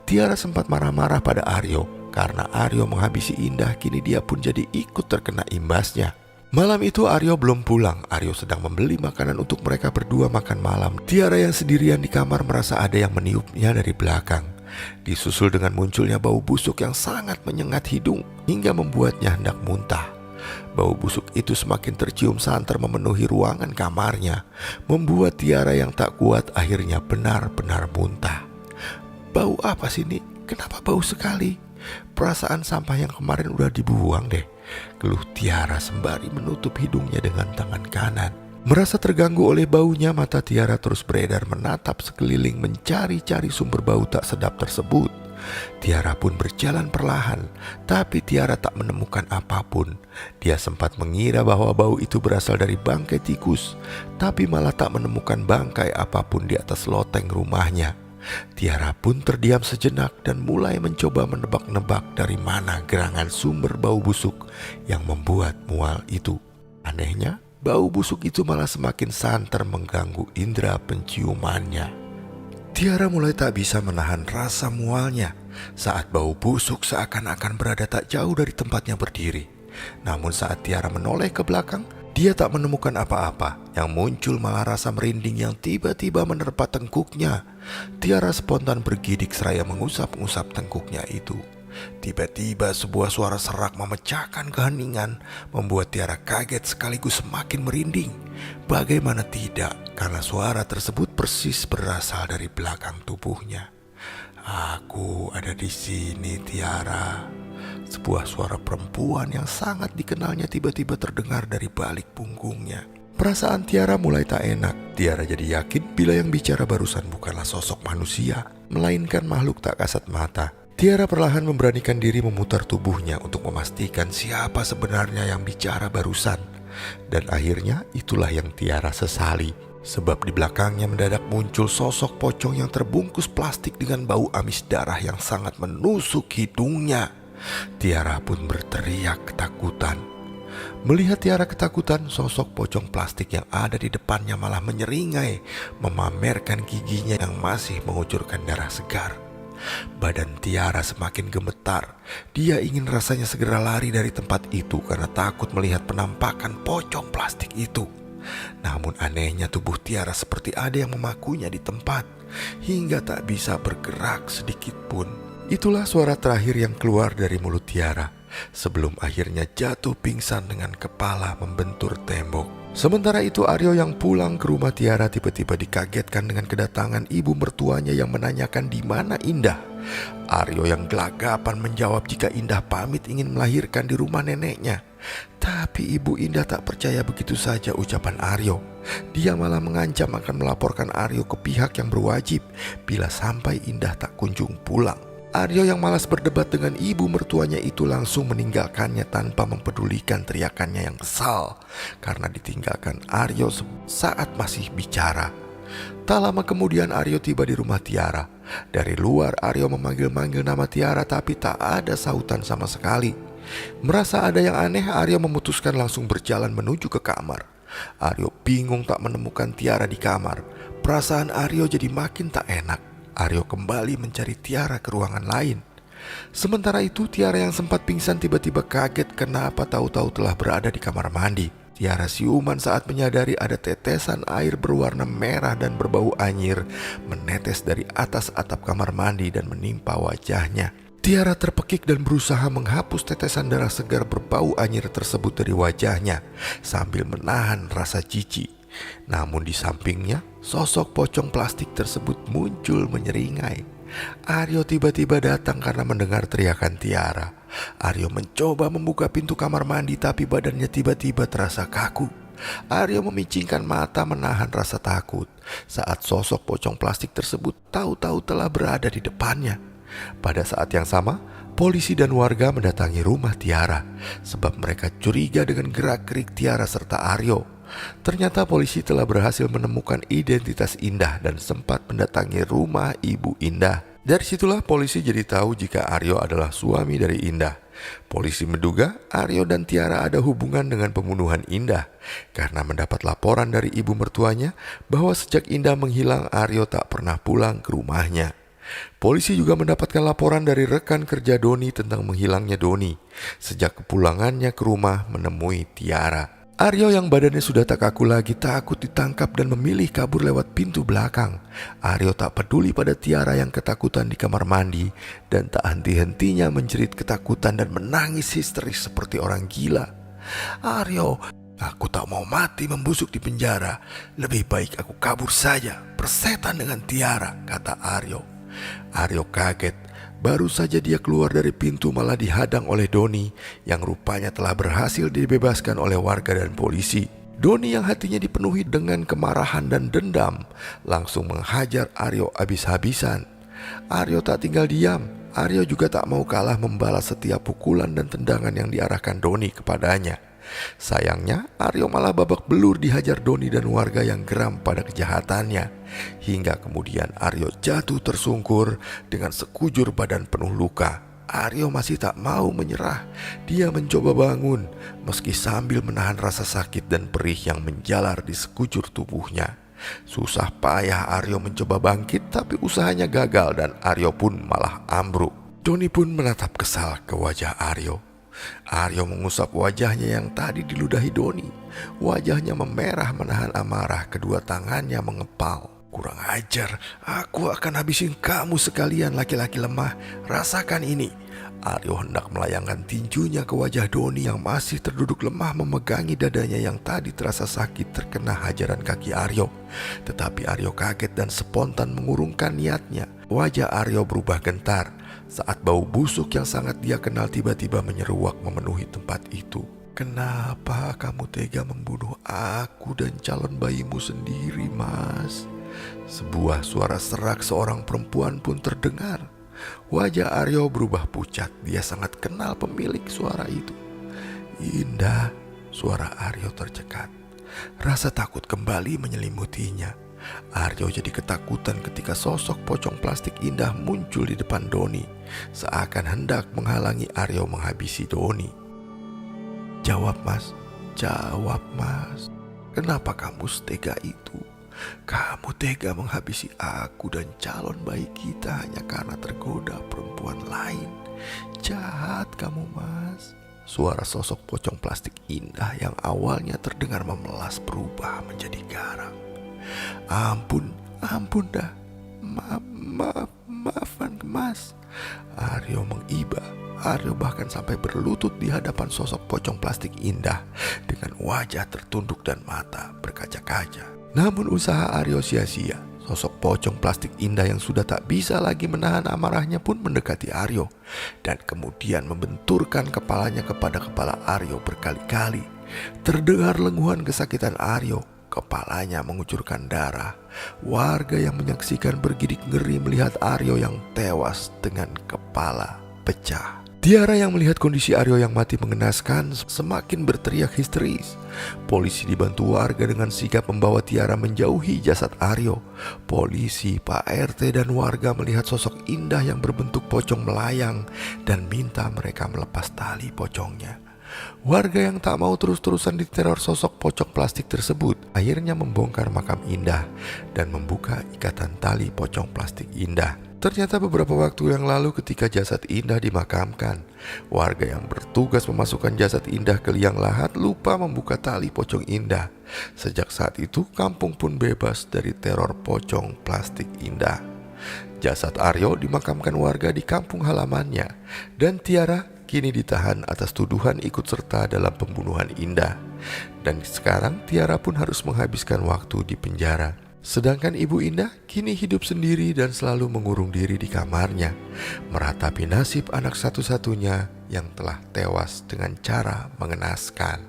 Tiara sempat marah-marah pada Aryo karena Aryo menghabisi Indah, kini dia pun jadi ikut terkena imbasnya. Malam itu Aryo belum pulang. Aryo sedang membeli makanan untuk mereka berdua makan malam. Tiara yang sendirian di kamar merasa ada yang meniupnya dari belakang. Disusul dengan munculnya bau busuk yang sangat menyengat hidung hingga membuatnya hendak muntah. bau busuk itu semakin tercium santer memenuhi ruangan kamarnya, membuat Tiara yang tak kuat akhirnya benar-benar muntah. "Bau apa sih ini? Kenapa bau sekali? Perasaan sampah yang kemarin udah dibuang deh," keluh Tiara sembari menutup hidungnya dengan tangan kanan. Merasa terganggu oleh baunya, mata Tiara terus beredar menatap sekeliling mencari-cari sumber bau tak sedap tersebut. Tiara pun berjalan perlahan, tapi Tiara tak menemukan apapun. Dia sempat mengira bahwa bau itu berasal dari bangkai tikus, tapi malah tak menemukan bangkai apapun di atas loteng rumahnya. Tiara pun terdiam sejenak dan mulai mencoba menebak-nebak dari mana gerangan sumber bau busuk yang membuat mual itu. Anehnya, bau busuk itu malah semakin santer mengganggu indera penciumannya. Tiara mulai tak bisa menahan rasa mualnya saat bau busuk seakan-akan berada tak jauh dari tempatnya berdiri. Namun saat Tiara menoleh ke belakang, dia tak menemukan apa-apa. Yang muncul malah rasa merinding yang tiba-tiba menerpa tengkuknya. Tiara spontan bergidik seraya mengusap-ngusap tengkuknya itu. Tiba-tiba sebuah suara serak memecahkan keheningan, membuat Tiara kaget sekaligus semakin merinding. Bagaimana tidak, karena suara tersebut persis berasal dari belakang tubuhnya. "Aku ada di sini, Tiara." Sebuah suara perempuan yang sangat dikenalnya tiba-tiba terdengar dari balik punggungnya. Perasaan Tiara mulai tak enak. Tiara jadi yakin bila yang bicara barusan bukanlah sosok manusia, melainkan makhluk tak kasat mata. Tiara perlahan memberanikan diri memutar tubuhnya untuk memastikan siapa sebenarnya yang bicara barusan. Dan akhirnya itulah yang Tiara sesali. Sebab di belakangnya mendadak muncul sosok pocong yang terbungkus plastik dengan bau amis darah yang sangat menusuk hidungnya. Tiara pun berteriak ketakutan. Melihat Tiara ketakutan, sosok pocong plastik yang ada di depannya malah menyeringai, memamerkan giginya yang masih mengucurkan darah segar. Badan Tiara semakin gemetar. Dia ingin rasanya segera lari dari tempat itu karena takut melihat penampakan pocong plastik itu. Namun anehnya tubuh Tiara seperti ada yang memakunya di tempat, hingga tak bisa bergerak sedikit pun. Itulah suara terakhir yang keluar dari mulut Tiara, sebelum akhirnya jatuh pingsan dengan kepala membentur tembok. Sementara itu Aryo yang pulang ke rumah Tiara tiba-tiba dikagetkan dengan kedatangan ibu mertuanya yang menanyakan di mana Indah. Aryo yang gelagapan menjawab jika Indah pamit ingin melahirkan di rumah neneknya. Tapi ibu Indah tak percaya begitu saja ucapan Aryo. Dia malah mengancam akan melaporkan Aryo ke pihak yang berwajib bila sampai Indah tak kunjung pulang. Aryo yang malas berdebat dengan ibu mertuanya itu langsung meninggalkannya tanpa mempedulikan teriakannya yang kesal karena ditinggalkan Aryo saat masih bicara. Tak lama kemudian Aryo tiba di rumah Tiara. Dari luar Aryo memanggil-manggil nama Tiara tapi tak ada sautan sama sekali. Merasa ada yang aneh, Aryo memutuskan langsung berjalan menuju ke kamar. Aryo bingung tak menemukan Tiara di kamar. Perasaan Aryo jadi makin tak enak. Aryo kembali mencari Tiara ke ruangan lain. Sementara itu Tiara yang sempat pingsan tiba-tiba kaget kenapa tahu-tahu telah berada di kamar mandi. Tiara siuman saat menyadari ada tetesan air berwarna merah dan berbau anyir menetes dari atas atap kamar mandi dan menimpa wajahnya. Tiara terpekik dan berusaha menghapus tetesan darah segar berbau anyir tersebut dari wajahnya sambil menahan rasa jijik. Namun di sampingnya, sosok pocong plastik tersebut muncul menyeringai. Aryo tiba-tiba datang karena mendengar teriakan Tiara. Aryo mencoba membuka pintu kamar mandi tapi badannya tiba-tiba terasa kaku. Aryo memicingkan mata menahan rasa takut saat sosok pocong plastik tersebut tahu-tahu telah berada di depannya. Pada saat yang sama, polisi dan warga mendatangi rumah Tiara sebab mereka curiga dengan gerak-gerik Tiara serta Aryo. Ternyata polisi telah berhasil menemukan identitas Indah dan sempat mendatangi rumah ibu Indah. Dari situlah polisi jadi tahu jika Aryo adalah suami dari Indah. Polisi menduga Aryo dan Tiara ada hubungan dengan pembunuhan Indah karena mendapat laporan dari ibu mertuanya bahwa sejak Indah menghilang Aryo tak pernah pulang ke rumahnya. Polisi juga mendapatkan laporan dari rekan kerja Doni tentang menghilangnya Doni sejak kepulangannya ke rumah menemui Tiara. Aryo yang badannya sudah tak kaku lagi takut ditangkap dan memilih kabur lewat pintu belakang. Aryo tak peduli pada Tiara yang ketakutan di kamar mandi dan tak henti-hentinya menjerit ketakutan dan menangis histeris seperti orang gila. "Aryo, aku tak mau mati membusuk di penjara. Lebih baik aku kabur saja, persetan dengan Tiara," kata Aryo. Aryo kaget. Baru saja dia keluar dari pintu malah dihadang oleh Doni yang rupanya telah berhasil dibebaskan oleh warga dan polisi. Doni yang hatinya dipenuhi dengan kemarahan dan dendam langsung menghajar Aryo habis-habisan. Aryo tak tinggal diam. Aryo juga tak mau kalah membalas setiap pukulan dan tendangan yang diarahkan Doni kepadanya. Sayangnya, Aryo malah babak belur dihajar Doni dan warga yang geram pada kejahatannya. Hingga kemudian Aryo jatuh tersungkur dengan sekujur badan penuh luka. Aryo masih tak mau menyerah. Dia mencoba bangun, meski sambil menahan rasa sakit dan perih yang menjalar di sekujur tubuhnya. Susah payah Aryo mencoba bangkit, tapi usahanya gagal dan Aryo pun malah ambruk. Doni pun menatap kesal ke wajah Aryo. Aryo mengusap wajahnya yang tadi diludahi Doni. Wajahnya memerah menahan amarah, kedua tangannya mengepal. "Kurang ajar, aku akan habisin kamu sekalian laki-laki lemah. Rasakan ini." Aryo hendak melayangkan tinjunya ke wajah Doni yang masih terduduk lemah memegangi dadanya yang tadi terasa sakit terkena hajaran kaki Aryo. Tetapi Aryo kaget dan spontan mengurungkan niatnya. Wajah Aryo berubah gentar saat bau busuk yang sangat dia kenal tiba-tiba menyeruak memenuhi tempat itu. "Kenapa kamu tega membunuh aku dan calon bayimu sendiri, Mas?" Sebuah suara serak seorang perempuan pun terdengar. Wajah Aryo berubah pucat. Dia sangat kenal pemilik suara itu. "Indah," suara Aryo tercekat. Rasa takut kembali menyelimutinya. Aryo jadi ketakutan ketika sosok pocong plastik Indah muncul di depan Doni, seakan hendak menghalangi Aryo menghabisi Doni. "Jawab, Mas. Jawab, Mas. Kenapa kamu setega itu? Kamu tega menghabisi aku dan calon bayi kita hanya karena tergoda perempuan lain. Jahat kamu, Mas." Suara sosok pocong plastik Indah yang awalnya terdengar memelas berubah menjadi garang. Ampun dah. Maafkan, Mas." Aryo mengiba. Aryo bahkan sampai berlutut di hadapan sosok pocong plastik Indah dengan wajah tertunduk dan mata berkaca-kaca. Namun usaha Aryo sia-sia. Sosok pocong plastik Indah yang sudah tak bisa lagi menahan amarahnya pun mendekati Aryo dan kemudian membenturkan kepalanya kepada kepala Aryo berkali-kali. Terdengar lenguhan kesakitan Aryo. Kepalanya mengucurkan darah. Warga yang menyaksikan bergidik ngeri melihat Aryo yang tewas dengan kepala pecah. Tiara yang melihat kondisi Aryo yang mati mengenaskan semakin berteriak histeris. Polisi dibantu warga dengan sigap membawa Tiara menjauhi jasad Aryo. Polisi, Pak RT dan warga melihat sosok Indah yang berbentuk pocong melayang dan minta mereka melepas tali pocongnya. Warga yang tak mau terus-terusan diteror sosok pocong plastik tersebut akhirnya membongkar makam Indah dan membuka ikatan tali pocong plastik Indah. Ternyata beberapa waktu yang lalu ketika jasad Indah dimakamkan, warga yang bertugas memasukkan jasad Indah ke liang lahat lupa membuka tali pocong Indah. Sejak saat itu kampung pun bebas dari teror pocong plastik Indah. Jasad Aryo dimakamkan warga di kampung halamannya dan Tiara kini ditahan atas tuduhan ikut serta dalam pembunuhan Indah. Dan sekarang Tiara pun harus menghabiskan waktu di penjara. Sedangkan Ibu Indah kini hidup sendiri dan selalu mengurung diri di kamarnya, meratapi nasib anak satu-satunya yang telah tewas dengan cara mengenaskan.